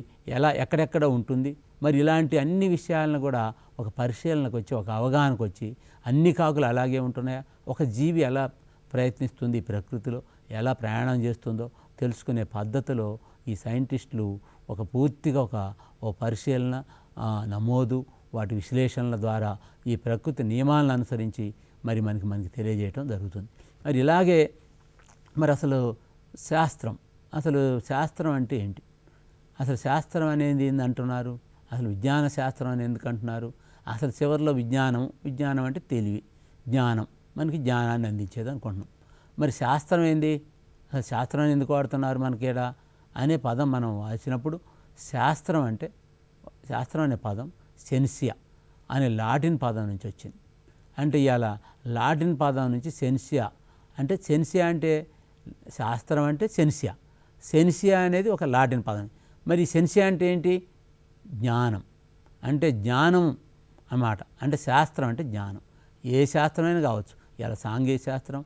Speaker 1: ఎక్కడెక్కడ ఉంటుంది, మరి ఇలాంటి అన్ని విషయాలను కూడా ఒక పరిశీలనకు వచ్చి, ఒక అవగాహనకు వచ్చి, అన్ని కాకులు అలాగే ఉంటున్నాయా, ఒక జీవి ఎలా ప్రయత్నిస్తుంది ప్రకృతిలో, ఎలా ప్రయాణం చేస్తుందో తెలుసుకునే పద్ధతిలో ఈ సైంటిస్టులు పూర్తిగా ఒక పరిశీలన, నమోదు, వాటి విశ్లేషణల ద్వారా ఈ ప్రకృతి నియమాలను అనుసరించి మరి మనకి తెలియజేయటం జరుగుతుంది. మరి ఇలాగే మరి అసలు శాస్త్రం అంటే ఏంటి, అసలు శాస్త్రం అనేది ఏంది అంటున్నారు, అసలు విజ్ఞాన శాస్త్రం అని ఎందుకు అంటున్నారు, అసలు చివరిలో విజ్ఞానం అంటే తెలివి, జ్ఞానం, మనకి జ్ఞానాన్ని అందించేది అనుకుంటున్నాం. మరి శాస్త్రం ఏంది, అసలు శాస్త్రాన్ని ఎందుకు వాడుతున్నారు మనకేడా అనే పదం మనం వాసినప్పుడు, శాస్త్రం అనే పదం సెన్సియా అనే లాటిన్ పదం నుంచి వచ్చింది. అంటే ఇవాళ లాటిన్ పదం నుంచి సెన్సియా అంటే శాస్త్రం అంటే సెన్సియా అనేది ఒక లాటిన్ పదం. మరి సెన్సియా అంటే ఏంటి, జ్ఞానం అన్నమాట. అంటే శాస్త్రం అంటే జ్ఞానం, ఏ శాస్త్రమైనా కావచ్చు. ఇవాళ సాంఘిక శాస్త్రం,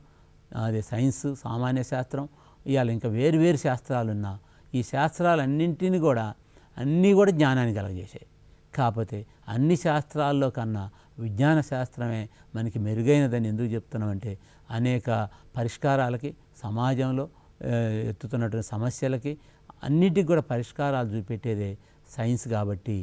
Speaker 1: అదే సైన్స్, సామాన్య శాస్త్రం, ఇవాళ ఇంకా వేరు శాస్త్రాలున్నా ఈ శాస్త్రాలన్నింటినీ కూడా అన్నీ కూడా జ్ఞానాన్ని కలగజేసాయి. కాకపోతే అన్ని శాస్త్రాల్లో కన్నా విజ్ఞాన శాస్త్రమే మనకి మెరుగైనదని ఎందుకు చెప్తున్నామంటే, అనేక పరిష్కారాలకి, సమాజంలో ఎత్తుతున్నటువంటి సమస్యలకి అన్నిటికి కూడా పరిష్కారాలు చూపెట్టేదే సైన్స్. కాబట్టి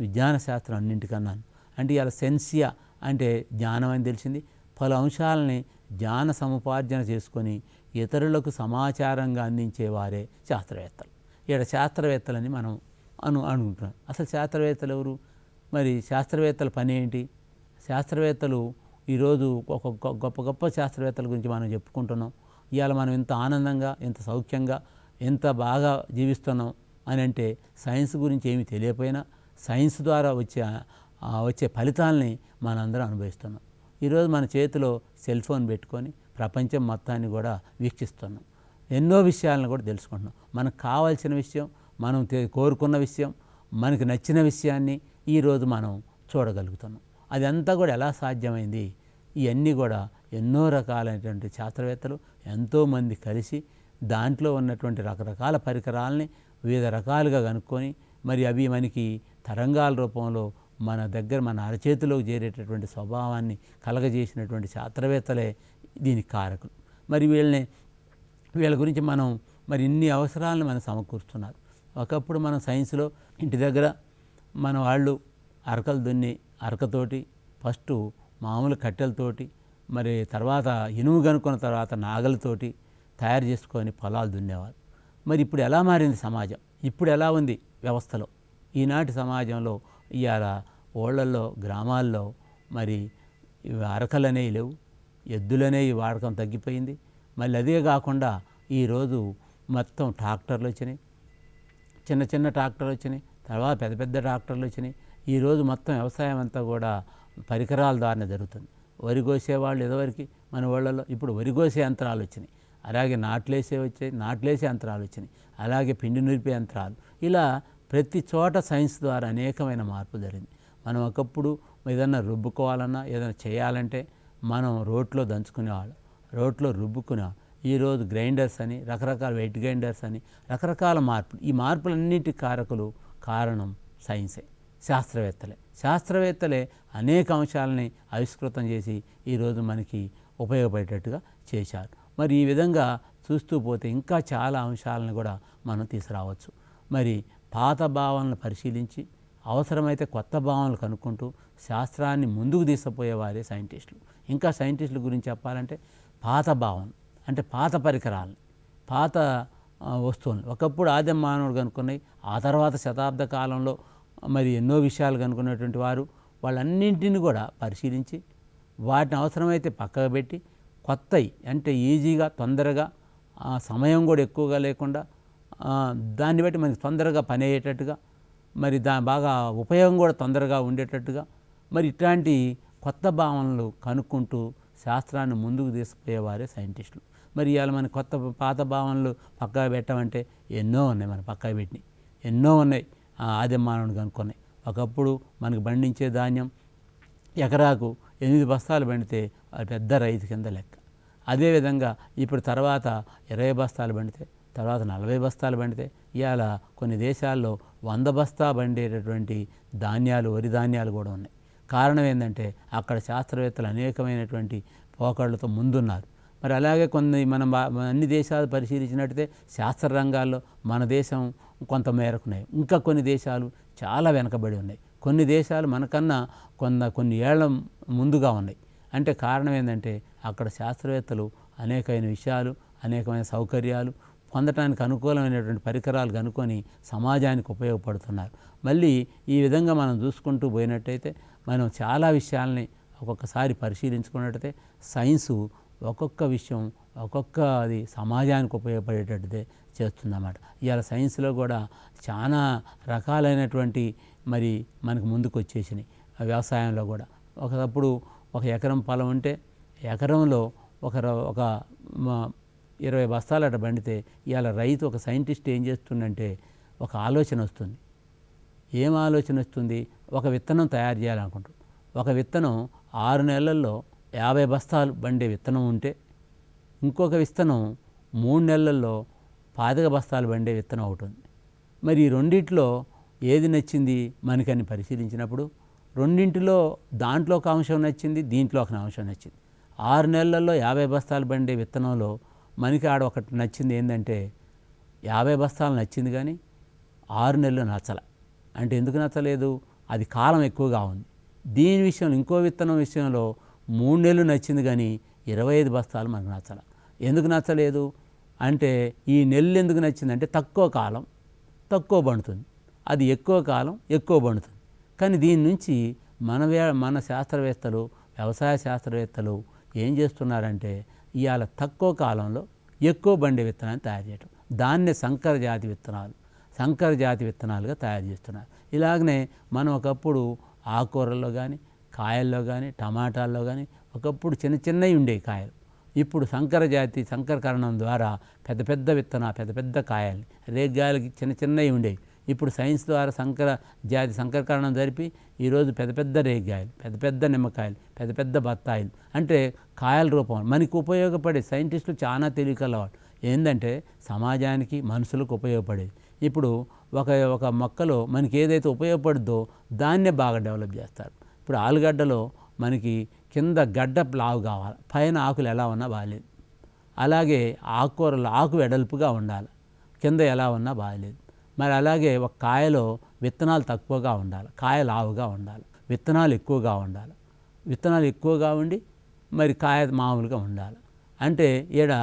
Speaker 1: విజ్ఞాన శాస్త్రం అన్నింటికన్నాను. అంటే ఇలా సెన్సియా అంటే జ్ఞానం అని తెలిసింది. పలు అంశాలని జ్ఞాన సముపార్జన చేసుకొని ఇతరులకు సమాచారంగా అందించేవారే శాస్త్రవేత్తలు. ఇక్కడ శాస్త్రవేత్తలని మనం అనుకుంటున్నాం. అసలు శాస్త్రవేత్తలు ఎవరు, మరి శాస్త్రవేత్తల పని ఏంటి? శాస్త్రవేత్తలు ఈరోజు ఒక గొప్ప శాస్త్రవేత్తల గురించి మనం చెప్పుకుంటున్నాం. ఇవాళ మనం ఎంత ఆనందంగా, ఎంత సౌఖ్యంగా, ఎంత బాగా జీవిస్తున్నాం అని అంటే సైన్స్ గురించి ఏమీ తెలియకపోయినా సైన్స్ ద్వారా వచ్చే ఫలితాలని మనందరం అనుభవిస్తున్నాం. ఈరోజు మన చేతిలో సెల్ ఫోన్ పెట్టుకొని ప్రపంచం మొత్తాన్ని కూడా వీక్షిస్తున్నాం. ఎన్నో విషయాలను కూడా తెలుసుకుంటున్నాం. మనకు కావాల్సిన విషయం, మనం కోరుకున్న విషయం, మనకు నచ్చిన విషయాన్ని ఈరోజు మనం చూడగలుగుతున్నాం. అదంతా కూడా ఎలా సాధ్యమైంది? ఇవన్నీ కూడా ఎన్నో రకాలైనటువంటి శాస్త్రవేత్తలు ఎంతోమంది కలిసి దాంట్లో ఉన్నటువంటి రకరకాల పరికరాలని వివిధ రకాలుగా కనుక్కొని, మరి అవి మనకి తరంగాల రూపంలో మన అరచేతిలోకి చేరేటటువంటి స్వభావాన్ని కలగజేసినటువంటి శాస్త్రవేత్తలే దీనికి కారకులు. మరి వీళ్ళ గురించి మనం మరి ఇన్ని అవసరాలను మనం సమకూరుస్తున్నారు. ఒకప్పుడు మనం సైన్స్లో ఇంటి దగ్గర మన వాళ్ళు అరకలు దున్ని, అరకతోటి ఫస్టు మామూలు కట్టెలతోటి, మరి తర్వాత ఇనుము కనుక్కున్న తర్వాత నాగలతోటి తయారు చేసుకొని పొలాలు దున్నేవారు. మరి ఇప్పుడు ఎలా మారింది సమాజం, ఇప్పుడు ఎలా ఉంది వ్యవస్థలో? ఈనాటి సమాజంలో ఇవాళ ఊళ్ళల్లో, గ్రామాల్లో మరి అరకలనేవి లేవు, ఎద్దులనేవి వాడకం తగ్గిపోయింది. మళ్ళీ అదే కాకుండా ఈరోజు మొత్తం ట్రాక్టర్లు వచ్చినాయి, చిన్న ట్రాక్టర్లు వచ్చినాయి, తర్వాత పెద్ద ట్రాక్టర్లు వచ్చినాయి. ఈరోజు మొత్తం వ్యవసాయం అంతా కూడా పరికరాల ద్వారానే జరుగుతుంది. వరి కోసేవాళ్ళు ఎదవరికి మన ఊళ్ళలో ఇప్పుడు వరి కోసే యంత్రాలు వచ్చినాయి, అలాగే నాట్లేసే యంత్రాలు వచ్చినాయి, అలాగే పిండి నూర్పే యంత్రాలు. ఇలా ప్రతి చోట సైన్స్ ద్వారా అనేకమైన మార్పు జరిగింది. మనం ఒకప్పుడు ఏదన్నా రుబ్బుకోవాలన్నా, ఏదైనా చేయాలంటే మనం రోట్లో దంచుకునేవాళ్ళం, రోట్లో రుబ్బుకునేవాళ్ళం. ఈరోజు గ్రైండర్స్ అని, రకరకాల వెయిట్ గ్రైండర్స్ అని, రకరకాల మార్పులు. ఈ మార్పులన్నింటి కారణం సైన్సే, శాస్త్రవేత్తలే అనేక అంశాలని ఆవిష్కృతం చేసి ఈరోజు మనకి ఉపయోగపడేటట్టుగా చేశారు. మరి ఈ విధంగా చూస్తూ పోతే ఇంకా చాలా అంశాలను కూడా మనం తీసుకురావచ్చు. మరి పాత భావనలు పరిశీలించి అవసరమైతే కొత్త భావనలు కనుక్కుంటూ శాస్త్రాన్ని ముందుకు తీసుకుపోయేవారే సైంటిస్టులు. ఇంకా సైంటిస్టుల గురించి చెప్పాలంటే పాత భావన అంటే పాత పరికరాలని, పాత వస్తువులను ఒకప్పుడు ఆదిమ మానవుడు కనుక్కున్నాయి, ఆ తర్వాత శతాబ్ద కాలంలో మరి ఎన్నో విషయాలు కనుక్కున్నటువంటి వారు వాళ్ళన్నింటినీ కూడా పరిశీలించి వాటిని అవసరమైతే పక్కకు పెట్టి కొత్తవి అంటే ఈజీగా, తొందరగా, సమయం కూడా ఎక్కువగా లేకుండా, దాన్ని బట్టి మనకి తొందరగా పని అయ్యేటట్టుగా, మరి బాగా ఉపయోగం కూడా తొందరగా ఉండేటట్టుగా, మరి ఇట్లాంటి కొత్త భావనలు కనుక్కుంటూ శాస్త్రాన్ని ముందుకు తీసుకుపోయేవారే సైంటిస్టులు. మరి ఇవాళ మన పాత భావనలు పక్కకు పెట్టమంటే ఎన్నో ఉన్నాయి, మన పక్కకు పెట్టినాయి ఎన్నో ఉన్నాయి. ఆదిమ మానవుడు కనుక్కున్నాయి. ఒకప్పుడు మనకు పండించే ధాన్యం ఎకరాకు 8 బస్తాలు పండితే అది పెద్ద రైతు కింద లెక్క. అదేవిధంగా ఇప్పుడు తర్వాత 20 బస్తాలు పండితే, తర్వాత 40 బస్తాలు పండితే, ఇవాళ కొన్ని దేశాల్లో 100 బస్తా పండేటటువంటి ధాన్యాలు, వరి ధాన్యాలు కూడా ఉన్నాయి. కారణం ఏంటంటే అక్కడ శాస్త్రవేత్తలు అనేకమైనటువంటి పోకళ్ళతో ముందున్నారు. మరి అలాగే మనం అన్ని దేశాలు పరిశీలించినట్టయితే శాస్త్ర రంగాల్లో మన దేశం కొంత మేరకు ఉన్నాయి. ఇంకా కొన్ని దేశాలు చాలా వెనకబడి ఉన్నాయి. కొన్ని దేశాలు మనకన్నా కొన్ని ఏళ్ల ముందుగా ఉన్నాయి. అంటే కారణం ఏంటంటే అక్కడ శాస్త్రవేత్తలు అనేకమైన విషయాలు, అనేకమైన సౌకర్యాలు పొందటానికి అనుకూలమైనటువంటి పరికరాలు కనుక్కొని సమాజానికి ఉపయోగపడుతున్నారు. మళ్ళీ ఈ విధంగా మనం చూసుకుంటూ పోయినట్టయితే మనం చాలా విషయాల్ని ఒక్కొక్కసారి పరిశీలించుకున్నట్టయితే సైన్సు ఒక్కొక్క విషయం అది సమాజానికి ఉపయోగపడేటట్టుదే చేస్తుందన్నమాట. ఇవాళ సైన్స్లో కూడా చాలా రకాలైనటువంటి మరి మనకు ముందుకు వచ్చేసినాయి. వ్యవసాయంలో కూడా ఒకప్పుడు 1 ఎకరం పొలం ఉంటే ఎకరంలో ఒక 20 బస్తాలు అట్లా పండితే ఇవాళ రైతు ఒక సైంటిస్ట్ ఏం చేస్తుందంటే ఒక ఆలోచన వస్తుంది. ఏం ఆలోచన వస్తుంది? ఒక విత్తనం తయారు చేయాలనుకుంటాడు. ఒక విత్తనం 6 నెలల్లో 50 బస్తాలు పండే విత్తనం ఉంటే ఇంకొక విత్తనం 3 నెలల్లో 25 బస్తాలు పండే విత్తనం ఒకటి ఉంది. మరి ఈ రెండిట్లో ఏది నచ్చింది మనకని పరిశీలించినప్పుడు రెండింటిలో దాంట్లో ఒక అంశం నచ్చింది, దీంట్లో ఒక అంశం నచ్చింది. 6 నెలల్లో 50 బస్తాలు పండే విత్తనంలో మనకి ఒకటి నచ్చింది. ఏంటంటే 50 బస్తాలు నచ్చింది కానీ 6 నెలలు నచ్చల. అంటే ఎందుకు నచ్చలేదు? అది కాలం ఎక్కువగా ఉంది. దీని విషయంలో ఇంకో విత్తనం విషయంలో 3 నెలలు నచ్చింది కానీ 25 బస్తాలు మనకు నచ్చల. ఎందుకు నచ్చలేదు అంటే ఈ నెల్లు ఎందుకు నచ్చిందంటే తక్కువ కాలం తక్కువ పండుతుంది, అది ఎక్కువ కాలం ఎక్కువ పండుతుంది. కానీ దీని నుంచి మన శాస్త్రవేత్తలు, వ్యవసాయ శాస్త్రవేత్తలు ఏం చేస్తున్నారంటే ఇవాళ తక్కువ కాలంలో ఎక్కువ బండే విత్తనాన్ని తయారు చేయటం, దాన్నే సంకర జాతి విత్తనాలుగా తయారు చేస్తున్నారు. ఇలాగనే మనం ఒకప్పుడు ఆకుకూరల్లో కానీ, కాయల్లో కానీ, టమాటాల్లో కానీ ఒకప్పుడు చిన్నవి ఉండేవి కాయలు. ఇప్పుడు సంకరకరణం ద్వారా పెద్ద పెద్ద కాయల్ని, రేగ్గాయలకి చిన్నవి ఉండేవి. ఇప్పుడు సైన్స్ ద్వారా సంకరకరణం జరిపి ఈరోజు పెద్ద రేగ్గాయలు, పెద్ద నిమ్మకాయలు, పెద్ద బత్తాయిలు, అంటే కాయల రూపం మనకి ఉపయోగపడే సైంటిస్టులు చాలా తెలివికలవాడు. ఏంటంటే సమాజానికి, మనుషులకు ఉపయోగపడేది. ఇప్పుడు ఒక మొక్కలో మనకి ఏదైతే ఉపయోగపడుద్దో దాన్నే బాగా డెవలప్ చేస్తారు. ఇప్పుడు ఆలుగడ్డలో మనకి కింద గడ్డ లావు కావాలి, పైన ఆకులు ఎలా ఉన్నా బాగాలేదు. అలాగే ఆకుకూరలు ఆకు వెడల్పుగా ఉండాలి, కింద ఎలా ఉన్నా బాగాలేదు. మరి అలాగే ఒక కాయలో విత్తనాలు తక్కువగా ఉండాలి, కాయ లావుగా ఉండాలి, విత్తనాలు ఎక్కువగా ఉండి మరి కాయ మామూలుగా ఉండాలి. అంటే ఈడ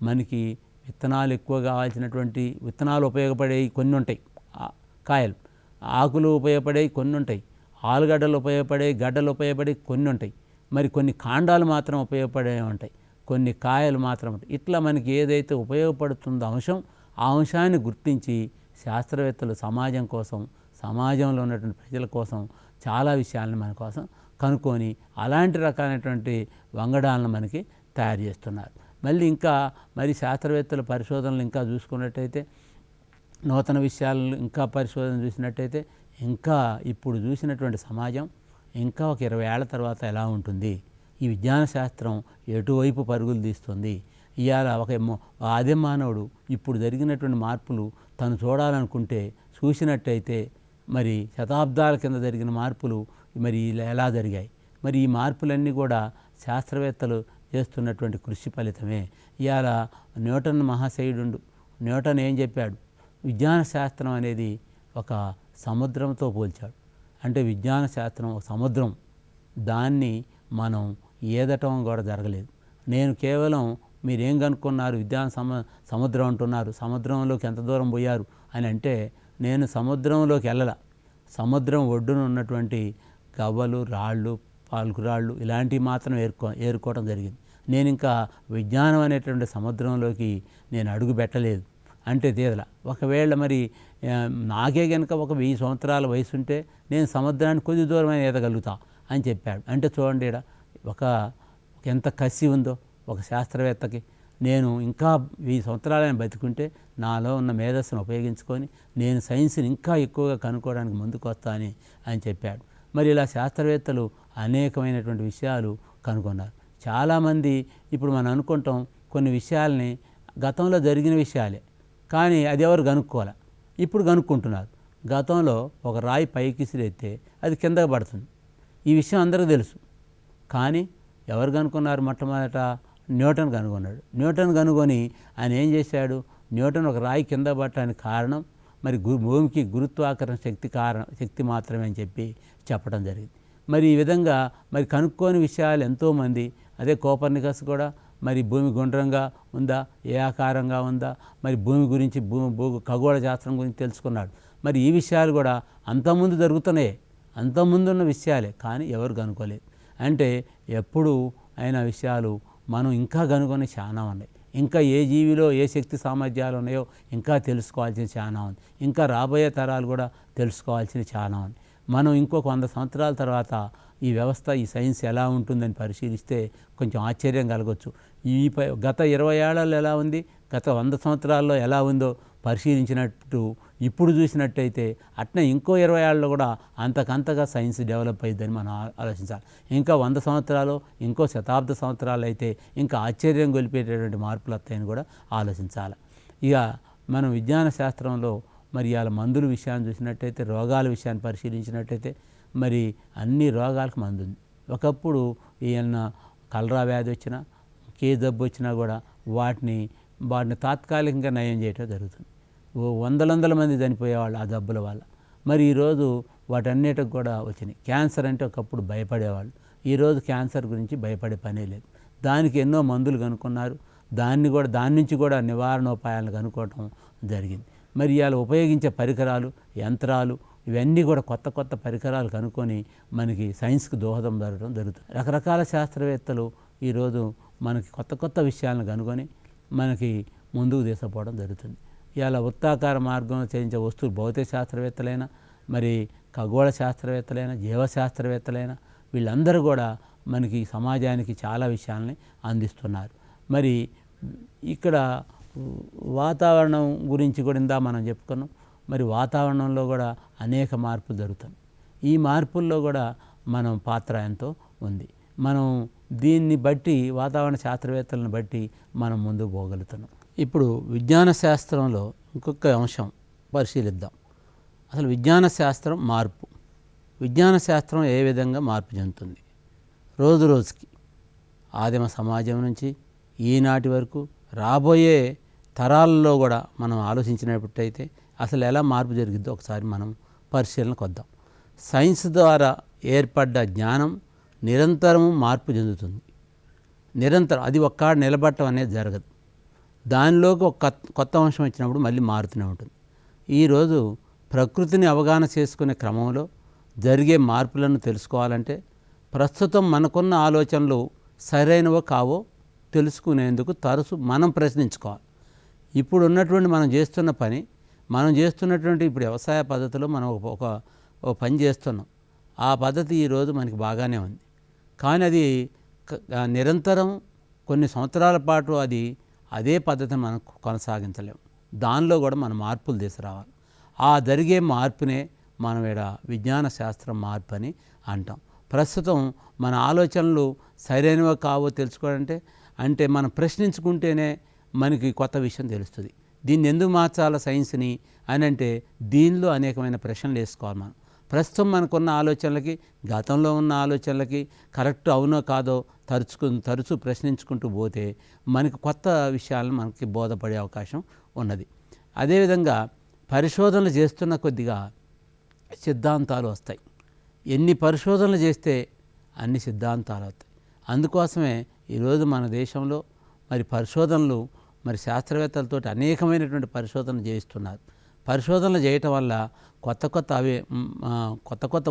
Speaker 1: మనకి విత్తనాలు ఎక్కువ కావాల్సినటువంటి విత్తనాలు ఉపయోగపడేవి కొన్ని ఉంటాయి, కాయలు ఆకులు ఉపయోగపడేవి కొన్ని ఉంటాయి, ఆలుగడ్డలు ఉపయోగపడేవి, గడ్డలు ఉపయోగపడేవి కొన్ని ఉంటాయి, మరి కొన్ని కాండాలు మాత్రం ఉపయోగపడేవి ఉంటాయి, కొన్ని కాయలు మాత్రం ఉంటాయి. ఇట్లా మనకి ఏదైతే ఉపయోగపడుతుందో ఆ అంశాన్ని గుర్తించి శాస్త్రవేత్తలు సమాజం కోసం, సమాజంలో ఉన్నటువంటి ప్రజల కోసం చాలా విషయాలను మన కోసం కనుక్కొని అలాంటి రకాలైనటువంటి వంగడాలను మనకి తయారు చేస్తున్నారు. మళ్ళీ ఇంకా శాస్త్రవేత్తల పరిశోధనలు ఇంకా చూసుకున్నట్టయితే, నూతన విషయాలను ఇంకా పరిశోధన చూసినట్టయితే, ఇంకా ఇప్పుడు చూసినటువంటి సమాజం ఇంకా ఒక 20 ఏళ్ల తర్వాత ఎలా ఉంటుంది, ఈ విజ్ఞాన శాస్త్రం ఎటువైపు పరుగులు తీస్తుంది, ఇవాళ ఒక ఆదిమ మానవుడు ఇప్పుడు జరిగినటువంటి మార్పులు తను చూడాలనుకుంటే చూసినట్టయితే మరి శతాబ్దాల కింద జరిగిన మార్పులు మరి ఎలా జరిగాయి, మరి ఈ మార్పులన్నీ కూడా శాస్త్రవేత్తలు చేస్తున్నటువంటి కృషి ఫలితమే. ఇవాళ న్యూటన్ మహాశయుడు న్యూటన్ ఏం చెప్పాడు? విజ్ఞాన శాస్త్రం అనేది ఒక సముద్రంతో పోల్చాడు. అంటే విజ్ఞాన శాస్త్రం ఒక సముద్రం, దాన్ని మనం ఈదటం కూడా జరగలేదు. నేను కేవలం మీరేం కనుక్కున్నారు, సముద్రం అంటున్నారు, సముద్రంలోకి ఎంత దూరం పోయారు అని అంటే నేను సముద్రంలోకి వెళ్ళల, సముద్రం ఒడ్డున ఉన్నటువంటి గవ్వలు, రాళ్ళు, పాల్కురాళ్ళు ఇలాంటివి మాత్రం ఏరుకోవడం జరిగింది. నేను ఇంకా విజ్ఞానం అనేటువంటి సముద్రంలోకి నేను అడుగు పెట్టలేదు అంటే తీదల. ఒకవేళ మరి నాకే కనుక ఒక 1000 సంవత్సరాల వయసు ఉంటే నేను సముద్రాన్ని కొద్ది దూరమైన ఈదగలుగుతా అని చెప్పాడు. అంటే చూడండి, ఒక ఎంత కసి ఉందో ఒక శాస్త్రవేత్తకి. నేను ఇంకా 1000 సంవత్సరాలైన బతికుంటే నాలో ఉన్న మేధస్సును ఉపయోగించుకొని నేను సైన్స్ని ఇంకా ఎక్కువగా కనుక్కోవడానికి ముందుకు వస్తా అని ఆయన చెప్పాడు. మరి ఇలా శాస్త్రవేత్తలు అనేకమైనటువంటి విషయాలు కనుగొన్నారు. చాలామంది ఇప్పుడు మనం అనుకుంటాం కొన్ని విషయాల్ని గతంలో జరిగిన విషయాలే, కానీ అది ఎవరు కనుక్కోవాలి, ఇప్పుడు కనుక్కుంటున్నారు. గతంలో ఒక రాయి పైకి ఇసిరెత్తే అది కిందకు పడుతుంది. ఈ విషయం అందరికీ తెలుసు. కానీ ఎవరు కనుక్కున్నారు? మొట్టమొదట న్యూటన్ కనుగొన్నాడు. న్యూటన్ కనుగొని ఆయన ఏం చేశాడు? న్యూటన్ ఒక రాయి కింద పడటానికి కారణం మరి భూమికి గురుత్వాకర్షణ శక్తి మాత్రమే అని చెప్పడం జరిగింది. మరి ఈ విధంగా మరి కనుక్కోని విషయాలు ఎంతోమంది, అదే కోపర్నికస్ కూడా మరి భూమి గుండ్రంగా ఉందా, ఏ ఆకారంగా ఉందా, మరి భూమి గురించి ఖగోళ శాస్త్రం గురించి తెలుసుకున్నాడు. మరి ఈ విషయాలు కూడా అంతకుముందు జరుగుతున్నాయి, అంతకుముందున్న విషయాలే, కానీ ఎవరు కనుక్కోలేదు. అంటే ఎప్పుడు అయిన విషయాలు మనం ఇంకా కనుగొని చాలా ఉన్నాయి. ఇంకా ఏ జీవిలో ఏ శక్తి సామర్థ్యాలు ఉన్నాయో ఇంకా తెలుసుకోవాల్సిన చాలా ఉంది. ఇంకా రాబోయే తరాలు కూడా తెలుసుకోవాల్సిన చాలా ఉంది. మనం ఇంకొక 100 సంవత్సరాల తర్వాత ఈ వ్యవస్థ, ఈ సైన్స్ ఎలా ఉంటుందని పరిశీలిస్తే కొంచెం ఆశ్చర్యం కలగవచ్చు. గత 20 ఏళ్లలో ఎలా ఉంది, గత 100 సంవత్సరాల్లో ఎలా ఉందో పరిశీలించినట్టు ఇప్పుడు చూసినట్టయితే అట్నే ఇంకో 20 ఏళ్ళలో కూడా అంతకంతగా సైన్స్ డెవలప్ అయ్యిద్దని మనం ఆలోచించాలి. ఇంకా 100 సంవత్సరాలు, ఇంకో శతాబ్ద సంవత్సరాలు అయితే ఇంకా ఆశ్చర్యం గొలిపేటటువంటి మార్పులు వస్తాయని కూడా ఆలోచించాలి. ఇక మనం విజ్ఞాన శాస్త్రంలో మరి ఇవాళ మందుల విషయాన్ని చూసినట్టయితే, రోగాల విషయాన్ని పరిశీలించినట్టయితే మరి అన్ని రోగాలకు మందు ఉంది. ఒకప్పుడు ఏమన్నా కలరా వ్యాధి వచ్చినా, కే జబ్బు వచ్చినా కూడా వాటిని తాత్కాలికంగా నయం చేయటం జరుగుతుంది. వందల మంది చనిపోయేవాళ్ళు ఆ జబ్బుల వల్ల. మరి ఈరోజు వాటన్నిటికి కూడా వచ్చినాయి. క్యాన్సర్ అంటే ఒకప్పుడు భయపడేవాళ్ళు, ఈరోజు క్యాన్సర్ గురించి భయపడే పనే లేదు. దానికి ఎన్నో మందులు కనుక్కున్నారు. దాని నుంచి కూడా నివారణోపాయాలను కనుక్కోవటం జరిగింది. మరి ఇవాళ ఉపయోగించే పరికరాలు, యంత్రాలు ఇవన్నీ కూడా కొత్త పరికరాలు కనుక్కొని మనకి సైన్స్కి దోహదం జరుగుతుంది. రకరకాల శాస్త్రవేత్తలు ఈరోజు మనకి కొత్త విషయాలను కనుక్కొని మనకి ముందుకు తీసుకుపోవడం జరుగుతుంది. ఇవాళ వృత్తాకార మార్గంలో చేయించే వస్తువులు భౌతిక శాస్త్రవేత్తలైనా, మరి ఖగోళ శాస్త్రవేత్తలైనా, జీవశాస్త్రవేత్తలైనా వీళ్ళందరూ కూడా మనకి సమాజానికి చాలా విషయాలని అందిస్తున్నారు. మరి ఇక్కడ వాతావరణం గురించి కూడా ఇందా మనం చెప్పుకున్నాం. మరి వాతావరణంలో కూడా అనేక మార్పులు జరుగుతాయి. ఈ మార్పుల్లో కూడా మనం పాత్ర ఎంతో ఉంది. మనం దీన్ని బట్టి, వాతావరణ శాస్త్రవేత్తలను బట్టి మనం ముందుకు పోగలుగుతున్నాం. ఇప్పుడు విజ్ఞాన శాస్త్రంలో ఇంకొక అంశం పరిశీలిద్దాం. అసలు విజ్ఞాన శాస్త్రం మార్పు, విజ్ఞాన శాస్త్రం ఏ విధంగా మార్పు చెందుతుంది రోజుకి, ఆదిమ సమాజం నుంచి ఈనాటి వరకు రాబోయే తరాల్లో కూడా మనం ఆలోచించినట్టయితే అసలు ఎలా మార్పు జరిగిద్దో ఒకసారి మనం పరిశీలనకు వద్దాం. సైన్స్ ద్వారా ఏర్పడ్డ జ్ఞానం నిరంతరం మార్పు చెందుతుంది. నిరంతరం అది ఒక్కడ నిలబడటం అనేది జరగదు. దానిలోకి ఒక కొత్త అంశం వచ్చినప్పుడు మళ్ళీ మారుతూనే ఉంటుంది. ఈరోజు ప్రకృతిని అవగాహన చేసుకునే క్రమంలో జరిగే మార్పులను తెలుసుకోవాలంటే ప్రస్తుతం మనకున్న ఆలోచనలు సరైనవో కావో తెలుసుకునేందుకు తరచు మనం ప్రశ్నించుకోవాలి. ఇప్పుడు ఉన్నటువంటి మనం చేస్తున్నటువంటి ఇప్పుడు వ్యవసాయ పద్ధతిలో మనం ఒక పని చేస్తున్నాం. ఆ పద్ధతి ఈరోజు మనకి బాగానే ఉంది, కానీ అది నిరంతరం కొన్ని సంవత్సరాల పాటు అదే పద్ధతిని మనం కొనసాగించలేము. దానిలో కూడా మనం మార్పులు తీసుకురావాలి. ఆ జరిగే మార్పునే మనం ఇక్కడ విజ్ఞాన శాస్త్రం మార్పు అని అంటాం. ప్రస్తుతం మన ఆలోచనలు సరైనవో కావో తెలుసుకోవాలంటే మనం ప్రశ్నించుకుంటేనే మనకి కొత్త విషయం తెలుస్తుంది. దీన్ని ఎందుకు మార్చాలా సైన్స్ని అని అంటే దీనిలో అనేకమైన ప్రశ్నలు వేసుకోవాలి. మనం ప్రస్తుతం మనకున్న ఆలోచనలకి, గతంలో ఉన్న ఆలోచనలకి కరెక్ట్ అవునో కాదో తరచు ప్రశ్నించుకుంటూ పోతే మనకి కొత్త విషయాలను మనకి బోధపడే అవకాశం ఉన్నది. అదేవిధంగా పరిశోధనలు చేస్తున్న కొద్దిగా సిద్ధాంతాలు వస్తాయి. ఎన్ని పరిశోధనలు చేస్తే అన్ని సిద్ధాంతాలు వస్తాయి. అందుకోసమే ఈరోజు మన దేశంలో మరి పరిశోధనలు, మరి శాస్త్రవేత్తలతో అనేకమైనటువంటి పరిశోధనలు చేయిస్తున్నారు. పరిశోధనలు చేయటం వల్ల కొత్త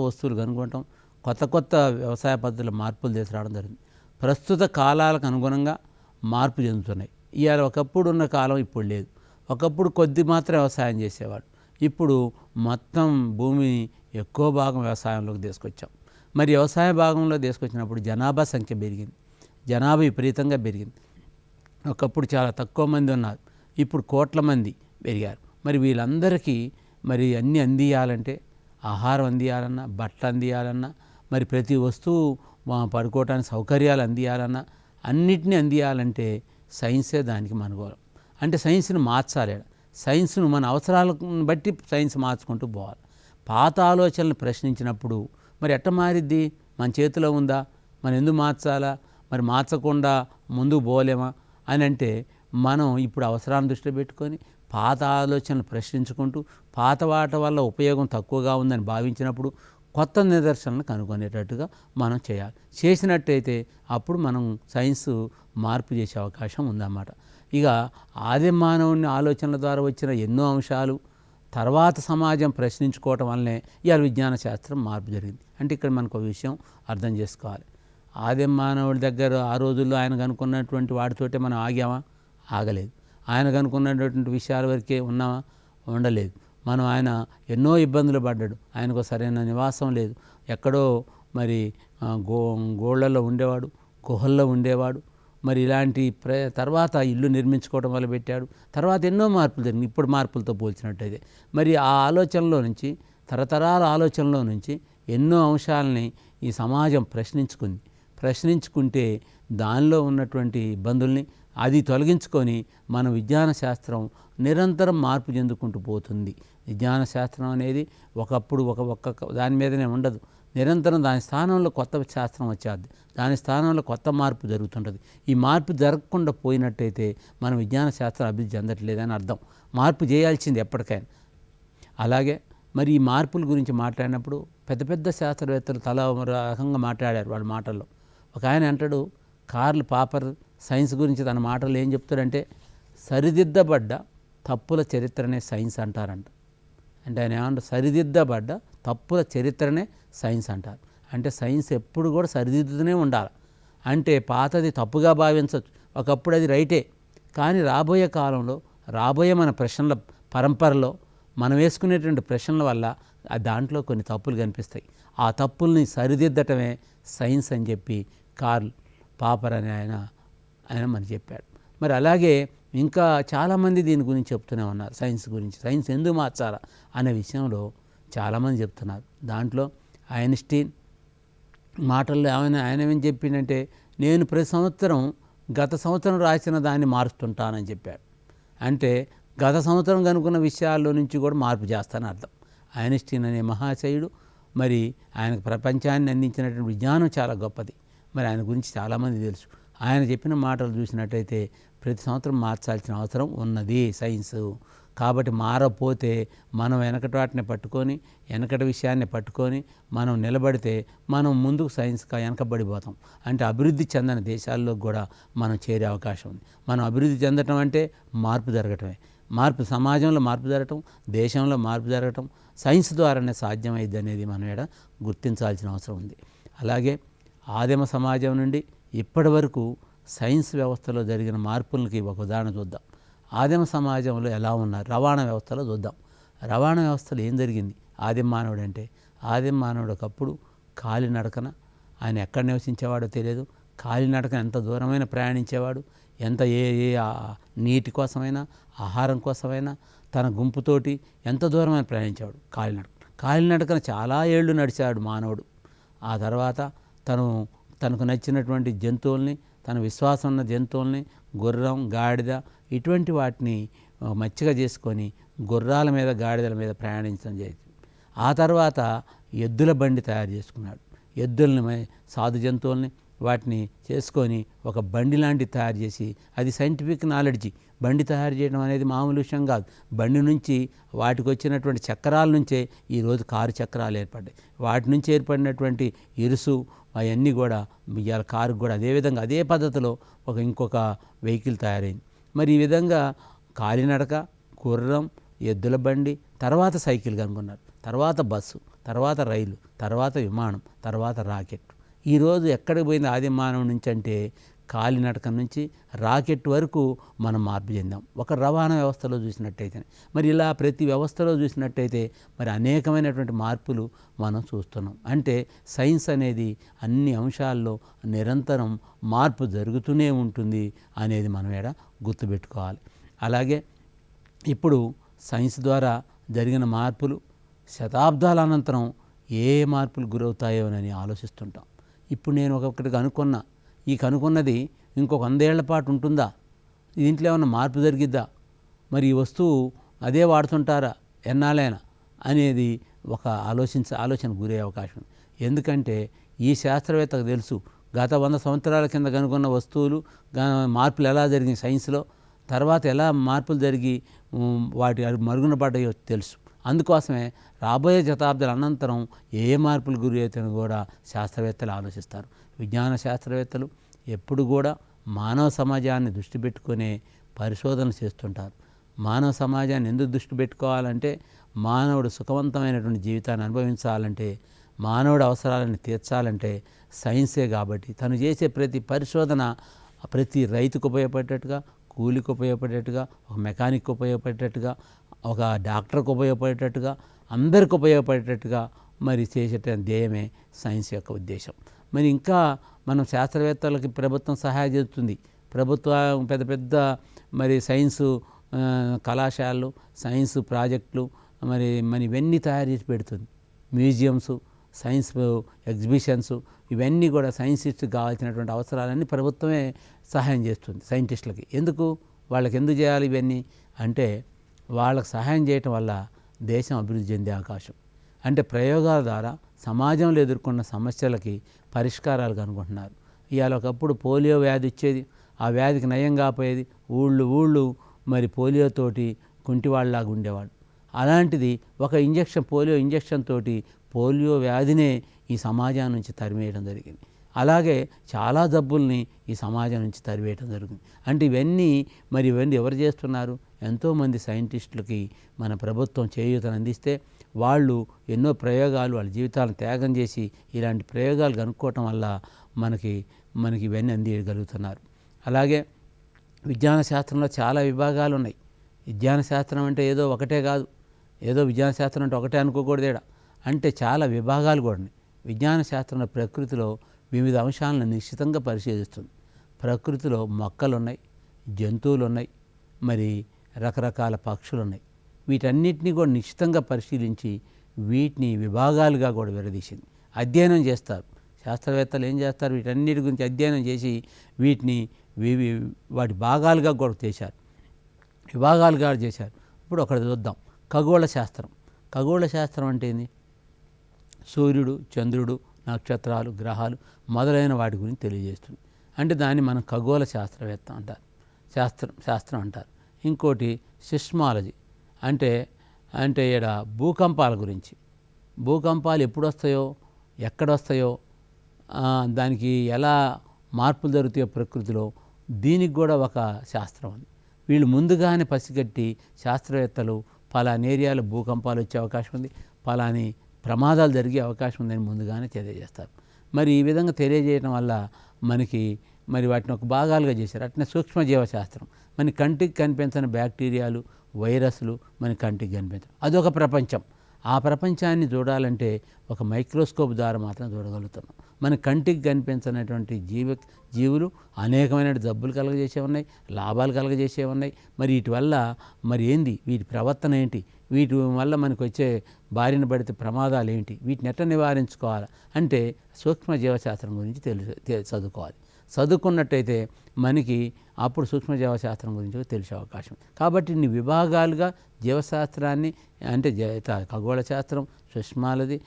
Speaker 1: వస్తువులు కనుగొనటం, కొత్త వ్యవసాయ పద్ధతుల మార్పులు తీసుకురావడం జరిగింది. ప్రస్తుత కాలాలకు అనుగుణంగా మార్పు చెందుతున్నాయి. ఇవాళ ఒకప్పుడు ఉన్న కాలం ఇప్పుడు లేదు. ఒకప్పుడు కొద్ది మాత్రం వ్యవసాయం చేసేవాడు, ఇప్పుడు మొత్తం భూమి ఎక్కువ భాగం వ్యవసాయంలోకి తీసుకొచ్చాం. మరి వ్యవసాయ భాగంలో తీసుకొచ్చినప్పుడు జనాభా సంఖ్య పెరిగింది, జనాభా విపరీతంగా పెరిగింది. ఒకప్పుడు చాలా తక్కువ మంది ఉన్నారు, ఇప్పుడు కోట్ల మంది పెరిగారు. మరి వీళ్ళందరికీ మరి అన్నీ అందియాలంటే, ఆహారం అందియాలన్నా, బట్టలు అందియాలన్నా, మరి ప్రతి వస్తువు పడుకోవటానికి సౌకర్యాలు అందియాలన్నా, అన్నిటినీ అందియాలంటే సైన్సే దానికి మనుగోలం. అంటే సైన్స్ని మార్చాలి. సైన్స్ను మన అవసరాలను బట్టి సైన్స్ మార్చుకుంటూ పోవాలి. పాత ఆలోచనలు ప్రశ్నించినప్పుడు మరి ఎట్ట మారిద్ది? మన చేతిలో ఉందా? మనం ఎందుకు మార్చాలా? మరి మార్చకుండా ముందుకు పోలేమా అని అంటే, మనం ఇప్పుడు అవసరాన్ని దృష్టిలో పెట్టుకొని పాత ఆలోచనలు ప్రశ్నించుకుంటూ పాత వాటి వల్ల ఉపయోగం తక్కువగా ఉందని భావించినప్పుడు కొత్త నిదర్శనలు కనుగొనేటట్టుగా మనం చేయాలి. చేసినట్టయితే అప్పుడు మనం సైన్స్ మార్పు చేసే అవకాశం ఉందన్నమాట. ఇక ఆది మానవుని ఆలోచనల ద్వారా వచ్చిన ఎన్నో అంశాలు తర్వాత సమాజం ప్రశ్నించుకోవటం వల్లనే ఇవాళ విజ్ఞాన శాస్త్రం మార్పు జరిగింది. అంటే ఇక్కడ మనకు ఒక విషయం అర్థం చేసుకోవాలి. ఆది మానవుడి దగ్గర ఆ రోజుల్లో ఆయన కనుక్కున్నటువంటి వాటితోటే మనం ఆగామా? ఆగలేదు. ఆయన కనుక్కున్నటువంటి విషయాల వరకే ఉన్నామా? ఉండలేదు. మనం ఆయన ఎన్నో ఇబ్బందులు పడ్డాడు. ఆయనకు సరైన నివాసం లేదు. ఎక్కడో మరి గోళ్లలో ఉండేవాడు, గుహల్లో ఉండేవాడు. మరి ఇలాంటి తర్వాత ఇల్లు నిర్మించుకోవడం వల్ల పెట్టాడు. తర్వాత ఎన్నో మార్పులు జరిగినాయి ఇప్పుడు మార్పులతో పోల్చినట్టయితే. మరి ఆ ఆలోచనలో నుంచి, తరతరాల ఆలోచనలో నుంచి ఎన్నో అంశాలని ఈ సమాజం ప్రశ్నించుకుంటే దానిలో ఉన్నటువంటి ఇబ్బందుల్ని అది తొలగించుకొని మన విజ్ఞాన శాస్త్రం నిరంతరం మార్పు చెందుకుంటూ పోతుంది. విజ్ఞాన శాస్త్రం అనేది ఒకప్పుడు ఒక్క దాని మీదనే ఉండదు. నిరంతరం దాని స్థానంలో కొత్త శాస్త్రం వచ్చేది, దాని స్థానంలో కొత్త మార్పు జరుగుతుంటుంది. ఈ మార్పు జరగకుండా పోయినట్టయితే మన విజ్ఞాన శాస్త్రం అభివృద్ధి చెందట్లేదని అర్థం. మార్పు చేయాల్సింది ఎప్పటికైనా. అలాగే మరి ఈ మార్పుల గురించి మాట్లాడినప్పుడు పెద్ద పెద్ద శాస్త్రవేత్తలు తలా రకంగా మాట్లాడారు వాళ్ళ మాటల్లో. ఒక ఆయన అంటాడు, కార్ల్ పాపర్ సైన్స్ గురించి తన మాటలు ఏం చెప్తాడంటే, సరిదిద్దబడ్డ తప్పుల చరిత్రనే సైన్స్ అంటారంట. అంటే ఆయన ఏమంటారు, సరిదిద్దబడ్డ తప్పుల చరిత్రనే సైన్స్ అంటారు. అంటే సైన్స్ ఎప్పుడు కూడా సరిదిద్దుతూనే ఉండాలి. అంటే పాతది తప్పుగా భావించవచ్చు, ఒకప్పుడు అది రైటే. కానీ రాబోయే కాలంలో రాబోయే మన ప్రశ్నల పరంపరలో మనం వేసుకునేటువంటి ప్రశ్నల వల్ల దాంట్లో కొన్ని తప్పులు కనిపిస్తాయి. ఆ తప్పుల్ని సరిదిద్దటమే సైన్స్ అని చెప్పి కార్ల్ పాపర్ అనే ఆయన మనకు చెప్పాడు. మరి అలాగే ఇంకా చాలామంది దీని గురించి చెప్తూనే ఉన్నారు. సైన్స్ గురించి, సైన్స్ ఎందుకు మార్చాలా అనే విషయంలో చాలామంది చెప్తున్నారు. దాంట్లో ఐన్స్టీన్ మాటల్లో ఆయన ఏమని చెప్పిందంటే, నేను ప్రతి సంవత్సరం గత సంవత్సరం రాసిన దాన్ని మారుస్తుంటానని చెప్పాడు. అంటే గత సంవత్సరం కనుక్కున్న విషయాల్లో నుంచి కూడా మార్పు చేస్తానని అర్థం. ఐన్స్టీన్ అనే మహాశయుడు మరి ఆయనకు ప్రపంచాన్ని అందించినటువంటి విజ్ఞానం చాలా గొప్పది. మరి ఆయన గురించి చాలామంది తెలుసు. ఆయన చెప్పిన మాటలు చూసినట్టయితే ప్రతి సంవత్సరం మార్చాల్సిన అవసరం ఉన్నది సైన్సు. కాబట్టి మారపోతే మనం వెనకటి విషయాన్ని పట్టుకొని మనం నిలబడితే మనం ముందుకు సైన్స్గా వెనకబడిపోతాం. అంటే అభివృద్ధి చెందని దేశాల్లో కూడా మనం చేరే అవకాశం ఉంది. మనం అభివృద్ధి చెందటం అంటే మార్పు జరగటమే. సమాజంలో మార్పు జరగటం, దేశంలో మార్పు జరగటం సైన్స్ ద్వారానే సాధ్యమైంది అనేది మనం ఇక్కడ గుర్తించాల్సిన అవసరం ఉంది. అలాగే ఆదిమ సమాజం నుండి ఇప్పటి వరకు సైన్స్ వ్యవస్థలో జరిగిన మార్పులకి ఒక ఉదాహరణ చూద్దాం. ఆదిమ సమాజంలో ఎలా ఉన్నారు, రవాణా వ్యవస్థలో చూద్దాం. రవాణా వ్యవస్థలో ఏం జరిగింది? ఆదిమ మానవుడు అంటే, ఆదిమ మానవుడు ఒకప్పుడు కాలినడకన, ఆయన ఎక్కడ నివసించేవాడో తెలియదు, కాలినడకన ఎంత దూరమైన ప్రయాణించేవాడు, ఎంత ఏ నీటి కోసమైనా ఆహారం కోసమైనా తన గుంపుతోటి ఎంత దూరమైన ప్రయాణించేవాడు. కాలినడకన చాలా ఏళ్ళు నడిచాడు మానవుడు. ఆ తర్వాత తనకు నచ్చినటువంటి జంతువుల్ని, తన విశ్వాసం ఉన్న జంతువుల్ని, గుర్రం, గాడిద ఇటువంటి వాటిని మచ్చిక చేసుకొని గుర్రాల మీద, గాడిదల మీద ప్రయాణించడం జరిగింది. ఆ తర్వాత ఎద్దుల బండి తయారు చేసుకున్నాడు. ఎద్దుల్ని, సాధు జంతువుల్ని వాటిని చేసుకొని ఒక బండి లాంటిది తయారు చేసి, అది సైంటిఫిక్ నాలెడ్జి. బండి తయారు చేయడం అనేది మామూలు విషయం కాదు. బండి నుంచి వాటికి వచ్చినటువంటి చక్రాల నుంచే ఈరోజు కారు చక్రాలు ఏర్పడ్డాయి. వాటి నుంచి ఏర్పడినటువంటి ఇరుసు అవన్నీ కూడా ఇవాళ కారుకు కూడా అదేవిధంగా అదే పద్ధతిలో ఇంకొక వెహికల్ తయారైంది. మరి ఈ విధంగా కాలినడక, గుర్రం, ఎద్దుల బండి, తర్వాత సైకిల్ కనుగొన్నారు, తర్వాత బస్సు, తర్వాత రైలు, తర్వాత విమానం, తర్వాత రాకెట్. ఈరోజు ఎక్కడికి పోయింది ఆది మానవుడి నుంచి అంటే కాలినడక నుంచి రాకెట్ వరకు మనం మార్పు చెందాం. ఒక రవాణా వ్యవస్థలో చూసినట్టయితే, మరి ఇలా ప్రతి వ్యవస్థలో చూసినట్టయితే మరి అనేకమైనటువంటి మార్పులు మనం చూస్తున్నాం. అంటే సైన్స్ అనేది అన్ని అంశాల్లో నిరంతరం మార్పు జరుగుతూనే ఉంటుంది అనేది మనం ఈడ గుర్తుపెట్టుకోవాలి. అలాగే ఇప్పుడు సైన్స్ ద్వారా జరిగిన మార్పులు శతాబ్దాల అనంతరం ఏ మార్పులు గురవుతాయోనని ఆలోచిస్తుంటాం. ఇప్పుడు నేను ఒకటి కనుక్కున్నా, ఈ కనుక్కున్నది ఇంకొక 100 ఏళ్ల పాటు ఉంటుందా? దీంట్లో ఏమన్నా మార్పు జరిగిద్దా? మరి ఈ వస్తువు అదే వాడుతుంటారా ఎన్నాళ్ళైనా అనేది ఒక ఆలోచన గురయ్యే అవకాశం ఉంది. ఎందుకంటే ఈ శాస్త్రవేత్తకు తెలుసు గత 100 సంవత్సరాల కింద కనుక్కున్న వస్తువులు మార్పులు ఎలా జరిగినాయి సైన్స్లో, తర్వాత ఎలా మార్పులు జరిగి వాటి మరుగున పడ్డాయో తెలుసు. అందుకోసమే రాబోయే శతాబ్దాల అనంతరం ఏ మార్పులు గురి అవుతాయని కూడా శాస్త్రవేత్తలు ఆలోచిస్తారు. విజ్ఞాన శాస్త్రవేత్తలు ఎప్పుడు కూడా మానవ సమాజాన్ని దృష్టి పెట్టుకునే పరిశోధనలు చేస్తుంటారు. మానవ సమాజాన్ని ఎందుకు దృష్టి పెట్టుకోవాలంటే మానవుడు సుఖవంతమైనటువంటి జీవితాన్ని అనుభవించాలంటే, మానవుడి అవసరాలను తీర్చాలంటే సైన్సే. కాబట్టి తను చేసే ప్రతి పరిశోధన ప్రతి రైతుకు ఉపయోగపడేటట్టుగా, కూలికి ఉపయోగపడేటట్టుగా, ఒక మెకానిక్ ఉపయోగపడేటట్టుగా, ఒక డాక్టర్కి ఉపయోగపడేటట్టుగా, అందరికి ఉపయోగపడేటట్టుగా మరి చేసే ధ్యేయమే సైన్స్ యొక్క ఉద్దేశం. మరి ఇంకా మనం శాస్త్రవేత్తలకి ప్రభుత్వం సహాయం చేస్తుంది. ప్రభుత్వం పెద్ద పెద్ద మరి సైన్సు కళాశాలలు, సైన్స్ ప్రాజెక్టులు మరి ఇవన్నీ తయారు చేసి పెడుతుంది. మ్యూజియంసు, సైన్స్ ఎగ్జిబిషన్స్, ఇవన్నీ కూడా సైంటిస్ట్కి కావాల్సినటువంటి అవసరాలన్నీ ప్రభుత్వమే సహాయం చేస్తుంది సైంటిస్టులకి. వాళ్ళకి ఎందుకు చేయాలి ఇవన్నీ అంటే, వాళ్ళకి సహాయం చేయటం వల్ల దేశం అభివృద్ధి చెందే అవకాశం. అంటే ప్రయోగాల ద్వారా సమాజంలో ఎదుర్కొన్న సమస్యలకి పరిష్కారాలు కనుగొంటున్నారు. ఇవాళ ఒకప్పుడు పోలియో వ్యాధి వచ్చేది, ఆ వ్యాధికి నయం కాపోయేది, ఊళ్ళు మరి పోలియోతోటి కుంటివాళ్ళలాగా ఉండేవాళ్ళు. అలాంటిది ఒక పోలియో ఇంజెక్షన్ తోటి పోలియో వ్యాధినే ఈ సమాజం నుంచి తరిమేయడం జరిగింది. అలాగే చాలా జబ్బుల్ని ఈ సమాజం నుంచి తరివేయడం జరుగుతుంది. అంటే ఇవన్నీ ఎవరు చేస్తున్నారు? ఎంతోమంది సైంటిస్టులకి మన ప్రభుత్వం చేయూతను అందిస్తే వాళ్ళు ఎన్నో ప్రయోగాలు వాళ్ళ జీవితాలను త్యాగం చేసి ఇలాంటి ప్రయోగాలు కనుక్కోవటం వల్ల మనకి ఇవన్నీ అందించగలుగుతున్నారు. అలాగే విజ్ఞాన శాస్త్రంలో చాలా విభాగాలు ఉన్నాయి. విజ్ఞాన శాస్త్రం అంటే ఏదో ఒకటే కాదు, ఏదో విజ్ఞాన శాస్త్రం అంటే ఒకటే అనుకోకూడదేడా, అంటే చాలా విభాగాలు కూడా ఉన్నాయి. విజ్ఞాన శాస్త్రంలో ప్రకృతిలో వివిధ అంశాలను నిశ్చితంగా పరిశీలిస్తుంది. ప్రకృతిలో మొక్కలు ఉన్నాయి, జంతువులు ఉన్నాయి, మరి రకరకాల పక్షులు ఉన్నాయి. వీటన్నిటినీ కూడా నిశ్చితంగా పరిశీలించి వీటిని విభాగాలుగా కూడా విడదీసింది. అధ్యయనం చేస్తారు శాస్త్రవేత్తలు. ఏం చేస్తారు? వీటన్నిటి గురించి అధ్యయనం చేసి వీటిని వాటి భాగాలుగా కూడా చేశారు, విభాగాలుగా చేశారు. ఇప్పుడు ఒకటి చూద్దాం. ఖగోళ శాస్త్రం. ఖగోళ శాస్త్రం అంటే ఏంది? సూర్యుడు, చంద్రుడు, నక్షత్రాలు, గ్రహాలు మొదలైన వాటి గురించి తెలియజేస్తుంది. అంటే దాన్ని మనం ఖగోళ శాస్త్రవేత్త అంటారు, శాస్త్రం అంటారు. ఇంకోటి సిస్మాలజీ, అంటే ఈడ భూకంపాల గురించి. భూకంపాలు ఎప్పుడు వస్తాయో, ఎక్కడ వస్తాయో, దానికి ఎలా మార్పులు జరుగుతాయో ప్రకృతిలో, దీనికి కూడా ఒక శాస్త్రం ఉంది. వీళ్ళు ముందుగానే పసిగట్టి శాస్త్రవేత్తలు పలానా ఏరియాలో భూకంపాలు వచ్చే అవకాశం ఉంది, పలాని ప్రమాదాలు జరిగే అవకాశం ఉందని ముందుగానే తెలియజేస్తారు. మరి ఈ విధంగా తెలియజేయడం వల్ల వాటిని ఒక భాగాలుగా చేశారు. అట్నే సూక్ష్మజీవ శాస్త్రం. మన కంటికి కనిపించని బ్యాక్టీరియాలు, వైరస్లు మన కంటికి కనిపించవు. అదొక ప్రపంచం. ఆ ప్రపంచాన్ని చూడాలంటే ఒక మైక్రోస్కోప్ ద్వారా మాత్రం చూడగలుగుతున్నాం. మన కంటికి కనిపించినటువంటి జీవులు అనేకమైన జబ్బులు కలగజేసే ఉన్నాయి, లాభాలు కలగజేసే ఉన్నాయి. మరి వీటి వల్ల ఏంది, వీటి ప్రవర్తన ఏంటి, వీటి వల్ల మనకు వచ్చే బారిన పడితే ప్రమాదాలు ఏంటి, వీటిని ఎట్లా నివారించుకోవాలి అంటే సూక్ష్మ జీవశాస్త్రం గురించి చదువుకోవాలి. చదువుకున్నట్టయితే మనకి అప్పుడు సూక్ష్మ జీవశాస్త్రం గురించి తెలిసే అవకాశం. కాబట్టి ఇన్ని విభాగాలుగా జీవశాస్త్రాన్ని అంటే ఖగోళ శాస్త్రం, సిస్మాలజీ,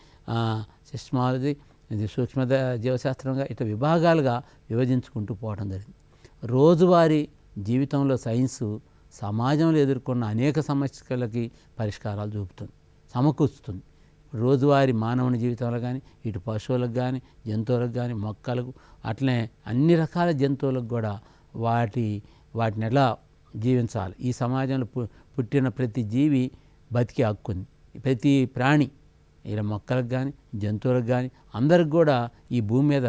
Speaker 1: ఇది సూక్ష్మ జీవశాస్త్రంగా ఇట్లా విభాగాలుగా విభజించుకుంటూ పోవడం జరిగింది. రోజువారీ జీవితంలో సైన్సు సమాజంలో ఎదుర్కొన్న అనేక సమస్యలకి పరిష్కారాలు చూపుతుంది, సమకూర్చుతుంది. రోజువారీ మానవుని జీవితంలో కానీ, ఇటు పశువులకు కానీ, జంతువులకు కానీ, మొక్కలకు, అట్లనే అన్ని రకాల జంతువులకు కూడా వాటిని ఎలా జీవించాలి, ఈ సమాజంలో పుట్టిన ప్రతి జీవి బతికే హక్కుంది. ప్రతి ప్రాణి, ఇలా మొక్కలకు కానీ, జంతువులకు కానీ, అందరికి కూడా ఈ భూమి మీద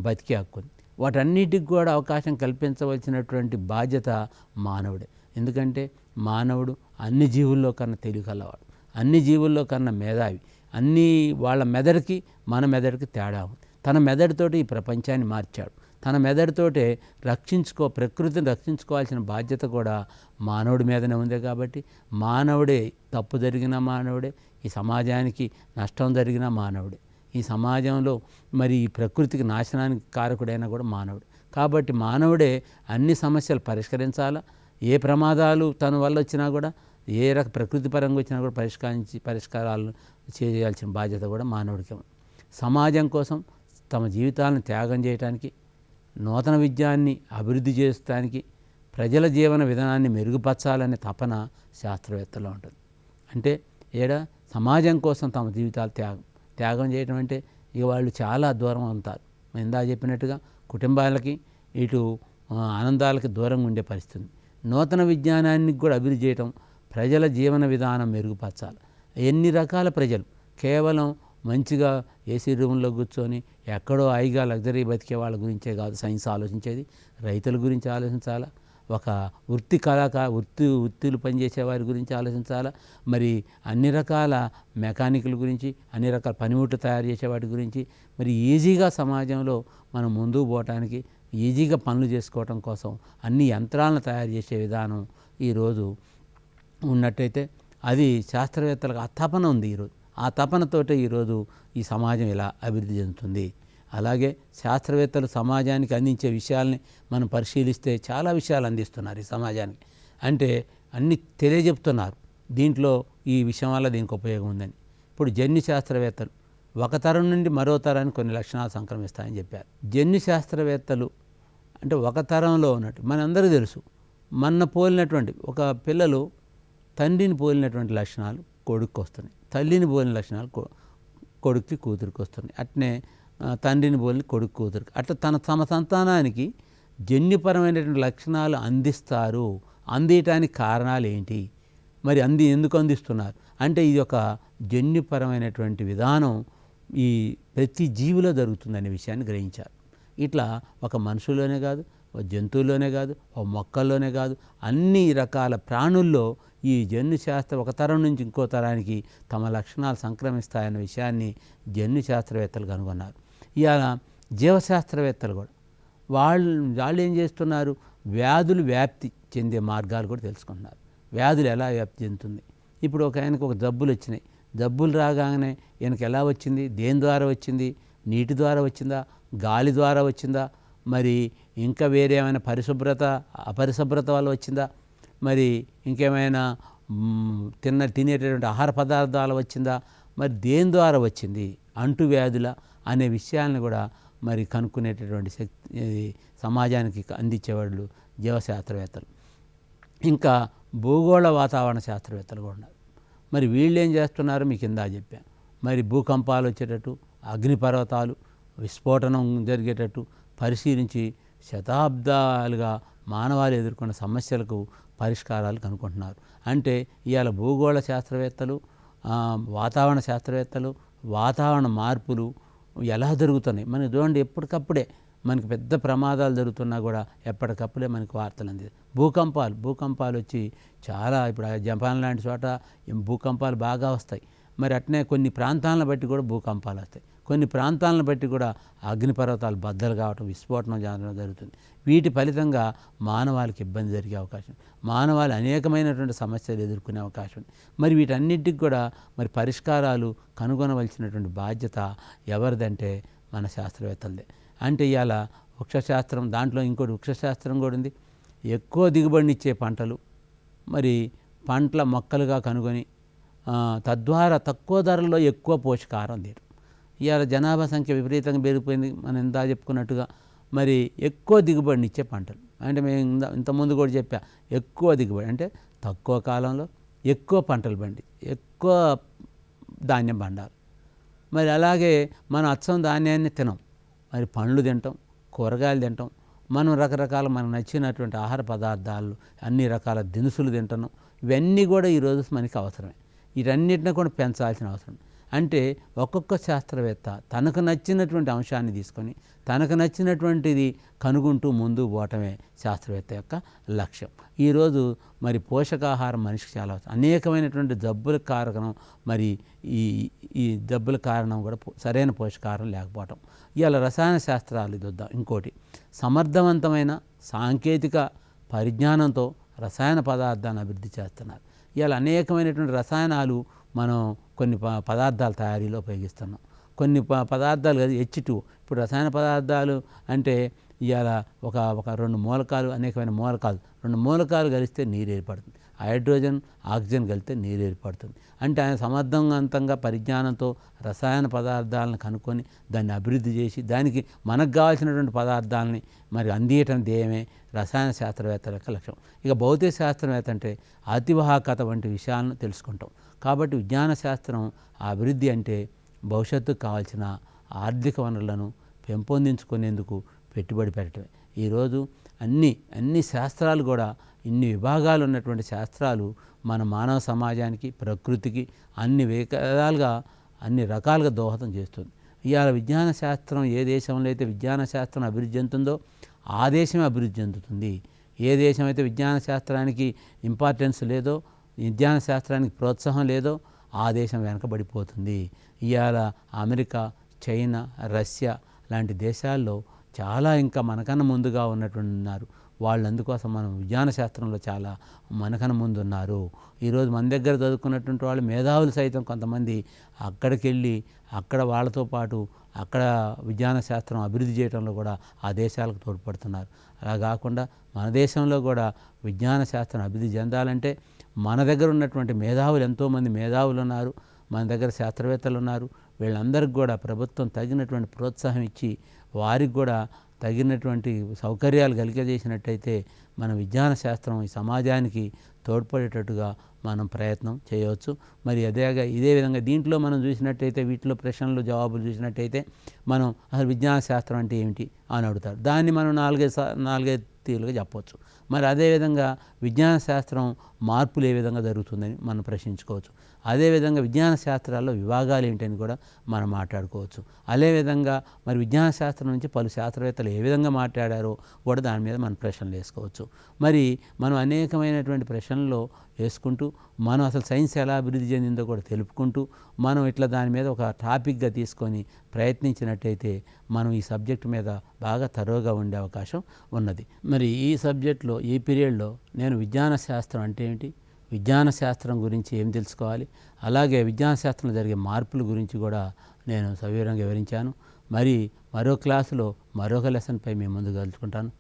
Speaker 1: బతికే హక్కుంది. వాటన్నిటికి కూడా అవకాశం కల్పించవలసినటువంటి బాధ్యత మానవుడే. ఎందుకంటే మానవుడు అన్ని జీవుల్లో కన్నా తెలివిగలవాడు, అన్ని జీవుల్లో కన్నా మేధావి. అన్ని వాళ్ళ మెదడుకి మన మెదడుకి తేడా ఉంది. తన మెదడుతోటి ఈ ప్రపంచాన్ని మార్చాడు. తన మెదడుతోటే ప్రకృతిని రక్షించుకోవాల్సిన బాధ్యత కూడా మానవుడి మీదనే ఉంది. కాబట్టి మానవుడే, తప్పు జరిగిన మానవుడే, ఈ సమాజానికి నష్టం జరిగిన మానవుడే, ఈ సమాజంలో మరి ఈ ప్రకృతికి నాశనానికి కారకుడైనా కూడా మానవుడే. కాబట్టి మానవుడే అన్ని సమస్యలు పరిష్కరించాలా. ఏ ప్రమాదాలు తన వల్ల వచ్చినా కూడా, ఏ ప్రకృతి పరంగా వచ్చినా కూడా పరిష్కారాలు చేయాల్సిన బాధ్యత కూడా మానవుడికి. సమాజం కోసం తమ జీవితాలను త్యాగం చేయడానికి, నూతన విద్యాన్ని అభివృద్ధి చేయడానికి, ప్రజల జీవన విధానాన్ని మెరుగుపరచాలనే తపన శాస్త్రవేత్తలో ఉంటుంది. అంటే సమాజం కోసం తమ జీవితాలు త్యాగం చేయడం అంటే ఇక వాళ్ళు చాలా దూరం ఉంటారు. ఇందా చెప్పినట్టుగా కుటుంబాలకి ఇటు ఆనందాలకి దూరంగా ఉండే పరిస్థితి. నూతన విజ్ఞానానికి కూడా అభివృద్ధి చేయటం, ప్రజల జీవన విధానం మెరుగుపరచాలి. ఎన్ని రకాల ప్రజలు కేవలం మంచిగా ఏసీ రూమ్లో కూర్చొని ఎక్కడో హాయిగా లగ్జరీ బతికే వాళ్ళ గురించే కాదు సైన్స్ ఆలోచించేది, రైతుల గురించి ఆలోచించాలా, ఒక వృత్తులు పనిచేసే వారి గురించి ఆలోచించాలా, మరి అన్ని రకాల మెకానికల్ గురించి, అన్ని రకాల పనిముట్లు తయారు చేసే వాటి గురించి, మరి ఈజీగా సమాజంలో మనం ముందుకు పోవటానికి, ఈజీగా పనులు చేసుకోవటం కోసం అన్ని యంత్రాలను తయారు చేసే విధానం ఈరోజు ఉన్నట్టయితే అది శాస్త్రవేత్తలకు ఆ తపన ఉంది. ఈరోజు ఆ తపనతోటే ఈరోజు ఈ సమాజం ఇలా అభివృద్ధి చెందుతుంది. అలాగే శాస్త్రవేత్తలు సమాజానికి అందించే విషయాల్ని మనం పరిశీలిస్తే చాలా విషయాలు అందిస్తున్నారు ఈ సమాజానికి. అంటే అన్ని తెలియజెప్తున్నారు, దీంట్లో ఈ విషయం వల్ల దీనికి ఉపయోగం ఉందని. ఇప్పుడు జన్యు శాస్త్రవేత్తలు ఒక తరం నుండి మరో తరానికి కొన్ని లక్షణాలు సంక్రమిస్తాయని చెప్పారు. జన్యు శాస్త్రవేత్తలు అంటే ఒక తరంలో ఉన్నట్టు మనందరికీ తెలుసు. మొన్న పోలినటువంటి ఒక పిల్లలు తండ్రిని పోలినటువంటి లక్షణాలు కొడుకు వస్తున్నాయి, తల్లిని పోలిన లక్షణాలు కొడుక్కి కూతురికి వస్తున్నాయి. అట్నే తండ్రిని పోలిన కొడుకు కూతురికి, అట్లా తమ సంతానానికి జన్యుపరమైనటువంటి లక్షణాలు అందిస్తారు. అందియటానికి కారణాలు ఏంటి, మరి ఎందుకు అందిస్తున్నారు అంటే ఇది ఒక జన్యుపరమైనటువంటి విధానం ఈ ప్రతి జీవిలో జరుగుతుందనే విషయాన్ని గ్రహించారు. ఇట్లా ఒక మనుషుల్లోనే కాదు, ఒక జంతువుల్లోనే కాదు, ఒక మొక్కల్లోనే కాదు, అన్ని రకాల ప్రాణుల్లో ఈ జన్యు శాస్త్రం ఒక తరం నుంచి ఇంకో తరానికి తమ లక్షణాలు సంక్రమిస్తాయన్న విషయాన్ని జన్యు శాస్త్రవేత్తలు కనుగొన్నారు. ఇవాళ జీవశాస్త్రవేత్తలు కూడా వాళ్ళు ఏం చేస్తున్నారు, వ్యాధులు వ్యాప్తి చెందే మార్గాలు కూడా తెలుసుకుంటున్నారు. వ్యాధులు ఎలా వ్యాప్తి చెందుతుంది. ఇప్పుడు ఆయనకు ఒక జబ్బులు వచ్చినాయి, జబ్బులు రాగానే ఈయనకు ఎలా వచ్చింది, దేని ద్వారా వచ్చింది, నీటి ద్వారా వచ్చిందా, గాలి ద్వారా వచ్చిందా, మరి ఇంకా వేరే ఏమైనా అపరిశుభ్రత వల్ల వచ్చిందా, మరి ఇంకేమైనా తినేటటువంటి ఆహార పదార్థాలు వచ్చిందా, మరి దేని ద్వారా వచ్చింది, అంటువ్యాధుల అనే విషయాలను కూడా మరి కనుక్కునేటటువంటి శక్తి సమాజానికి అందించేవాళ్ళు జీవశాస్త్రవేత్తలు. ఇంకా భూగోళ వాతావరణ శాస్త్రవేత్తలు కూడా ఉన్నారు. మరి వీళ్ళు ఏం చేస్తున్నారో మీకు ఇందా చెప్పాను. మరి భూకంపాలు వచ్చేటట్టు, అగ్నిపర్వతాలు విస్ఫోటనం జరిగేటట్టు పరిశీలించి శతాబ్దాలుగా మానవాళి ఎదుర్కొన్న సమస్యలకు పరిష్కారాలు కనుక్కుంటున్నారు. అంటే ఇవాళ భూగోళ శాస్త్రవేత్తలు, వాతావరణ శాస్త్రవేత్తలు వాతావరణ మార్పులు ఎలా జరుగుతున్నాయి మనకి చూడండి. ఎప్పటికప్పుడే మనకి పెద్ద ప్రమాదాలు జరుగుతున్నా కూడా ఎప్పటికప్పుడే మనకి వార్తలు అందింది. భూకంపాలు వచ్చి చాలా ఇప్పుడు జపాన్ లాంటి చోట భూకంపాలు బాగా వస్తాయి. మరి అట్నే కొన్ని ప్రాంతాలను బట్టి కూడా భూకంపాలు వస్తాయి. కొన్ని ప్రాంతాలను బట్టి కూడా అగ్నిపర్వతాలు బద్దలు కావటం, విస్ఫోటనం జరుగుతుంది. వీటి ఫలితంగా మానవాళికి ఇబ్బంది జరిగే అవకాశం, మానవాళి అనేకమైనటువంటి సమస్యలు ఎదుర్కొనే అవకాశం ఉంది. మరి వీటన్నిటికి కూడా మరి పరిష్కారాలు కనుగొనవలసినటువంటి బాధ్యత ఎవరిదంటే మన శాస్త్రవేత్తలదే. అంటే ఇవాళ వృక్షశాస్త్రం, దాంట్లో ఇంకోటి వృక్షశాస్త్రం కూడా ఉంది. ఎక్కువ దిగుబడినిచ్చే పంటలు మరి పంటల మొక్కలుగా కనుగొని తద్వారా తక్కువ ధరల్లో ఎక్కువ పోషకాహారం తీరు. ఇవాళ జనాభా సంఖ్య విపరీతంగా పెరిగిపోయింది. మనం ఇందా చెప్పుకున్నట్టుగా మరి ఎక్కువ దిగుబడినిచ్చే పంటలు అంటే మేము ఇంతకుముందు కూడా చెప్పా, ఎక్కువ దిగుబడి అంటే తక్కువ కాలంలో ఎక్కువ పంటలు పండి ఎక్కువ ధాన్యం పండాలి. మరి అలాగే మనం అచ్చం ధాన్యాన్ని తినం, మరి పండ్లు తింటాం, కూరగాయలు తింటాం, మనం రకరకాల మనకు నచ్చినటువంటి ఆహార పదార్థాలు, అన్ని రకాల దినుసులు తింటున్నాం. ఇవన్నీ కూడా ఈరోజు మనకి అవసరమే. వీటన్నిటిని కూడా పెంచాల్సిన అవసరం. అంటే ఒక్కొక్క శాస్త్రవేత్త తనకు నచ్చినటువంటి అంశాన్ని తీసుకొని తనకు నచ్చినటువంటిది కనుగొంటూ ముందు పోవటమే శాస్త్రవేత్త యొక్క లక్ష్యం. ఈరోజు మరి పోషకాహారం మనిషికి చాలా అనేకమైనటువంటి జబ్బుల కారణం మరి ఈ ఈ జబ్బుల కారణం కూడా సరైన పోషకాహారం లేకపోవటం. ఇవాళ రసాయన శాస్త్రాలు చూద్దాం. ఇంకోటి సమర్థవంతమైన సాంకేతిక పరిజ్ఞానంతో రసాయన పదార్థాన్ని అభివృద్ధి చేస్తున్నారు. ఇవాళ అనేకమైనటువంటి రసాయనాలు మనం కొన్ని పదార్థాల తయారీలో ఉపయోగిస్తున్నాం. కొన్ని పదార్థాలు కదా H2 ఇప్పుడు రసాయన పదార్థాలు అంటే ఇవాళ ఒక రెండు మూలకాలు అనేకమైన మూలకాలు రెండు మూలకాలు కలిస్తే నీరు ఏర్పడుతుంది. హైడ్రోజన్ ఆక్సిజన్ కలిస్తే నీరు ఏర్పడుతుంది. అంటే ఆయన సమర్థవంతంగా పరిజ్ఞానంతో రసాయన పదార్థాలను కనుక్కొని దాన్ని అభివృద్ధి చేసి దానికి మనకు కావాల్సినటువంటి పదార్థాలని మరి అందియటం ధ్యేయమే రసాయన శాస్త్రవేత్తల యొక్క లక్ష్యం. ఇక భౌతిక శాస్త్రవేత్త అంటే అతివాహకత వంటి విషయాలను తెలుసుకుంటాం. కాబట్టి విజ్ఞాన శాస్త్రం అభివృద్ధి అంటే భవిష్యత్తుకు కావాల్సిన ఆర్థిక వనరులను పెంపొందించుకునేందుకు పెట్టుబడి పెట్టడమే. ఈరోజు అన్ని శాస్త్రాలు కూడా ఇన్ని విభాగాలు ఉన్నటువంటి శాస్త్రాలు మన మానవ సమాజానికి ప్రకృతికి అన్ని రకాలుగా దోహదం చేస్తుంది. ఇవాళ విజ్ఞాన శాస్త్రం ఏ దేశంలో అయితే విజ్ఞాన శాస్త్రం అభివృద్ధి చెందుతుందో ఆ దేశమే అభివృద్ధి చెందుతుంది. ఏ దేశం అయితే విజ్ఞాన శాస్త్రానికి ఇంపార్టెన్స్ లేదో విజ్ఞాన శాస్త్రానికి ప్రోత్సాహం లేదో ఆ దేశం వెనకబడిపోతుంది. ఇవాళ అమెరికా, చైనా, రష్యా లాంటి దేశాల్లో చాలా ఇంకా మనకన్నా ముందుగా ఉన్నటువంటి ఉన్నారు. వాళ్ళు అందుకోసం మనం విజ్ఞాన శాస్త్రంలో చాలా మనకన్నా ముందు ఉన్నారు. ఈరోజు మన దగ్గర చదువుకున్నటువంటి వాళ్ళు మేధావులు సైతం కొంతమంది అక్కడికి వెళ్ళి అక్కడ వాళ్ళతో పాటు అక్కడ విజ్ఞాన శాస్త్రం అభివృద్ధి చేయడంలో కూడా ఆ దేశాలకు తోడ్పడుతున్నారు. అలా కాకుండా మన దేశంలో కూడా విజ్ఞాన శాస్త్రం అభివృద్ధి చెందాలంటే మన దగ్గర ఉన్నటువంటి మేధావులు ఎంతోమంది మేధావులు ఉన్నారు, మన దగ్గర శాస్త్రవేత్తలు ఉన్నారు. వీళ్ళందరికీ కూడా ప్రభుత్వం తగినటువంటి ప్రోత్సాహం ఇచ్చి వారికి కూడా తగినటువంటి సౌకర్యాలు కలిగజేసినట్టయితే మన విజ్ఞాన శాస్త్రం ఈ సమాజానికి తోడ్పడేటట్టుగా మనం ప్రయత్నం చేయవచ్చు. మరి ఇదే విధంగా దీంట్లో మనం చూసినట్టయితే వీటిలో ప్రశ్నలు జవాబులు చూసినట్టయితే మనం అసలు విజ్ఞాన శాస్త్రం అంటే ఏమిటి అని అడుగుతారు. దాన్ని మనం నాలుగైదు తీరులుగా చెప్పవచ్చు. మరి అదేవిధంగా విజ్ఞాన శాస్త్రం మార్పులు ఏ విధంగా జరుగుతుందని మనం ప్రశ్నించుకోవచ్చు. అదేవిధంగా విజ్ఞాన శాస్త్రాల్లో విభాగాలు ఏంటని కూడా మనం మాట్లాడుకోవచ్చు. అదేవిధంగా మరి విజ్ఞాన శాస్త్రం నుంచి పలు శాస్త్రవేత్తలు ఏ విధంగా మాట్లాడారో కూడా దాని మీద మనం ప్రశ్నలు వేసుకోవచ్చు. మరి మనం అనేకమైనటువంటి ప్రశ్నల్లో వేసుకుంటూ మనం అసలు సైన్స్ ఎలా అభివృద్ధి చెందిందో కూడా తెలుపుకుంటూ మనం ఇట్లా దాని మీద ఒక టాపిక్గా తీసుకొని ప్రయత్నించినట్టయితే మనం ఈ సబ్జెక్టు మీద బాగా తరోగా ఉండే అవకాశం ఉన్నది. మరి ఈ సబ్జెక్టులో ఈ పీరియడ్లో నేను విజ్ఞాన శాస్త్రం అంటే ఏంటి, విజ్ఞాన శాస్త్రం గురించి ఏం తెలుసుకోవాలి, అలాగే విజ్ఞాన శాస్త్రంలో జరిగే మార్పుల గురించి కూడా నేను సవివరంగా వివరించాను. మరి మరో క్లాసులో మరొక లెసన్పై మీ ముందు కలుసుకుంటాను.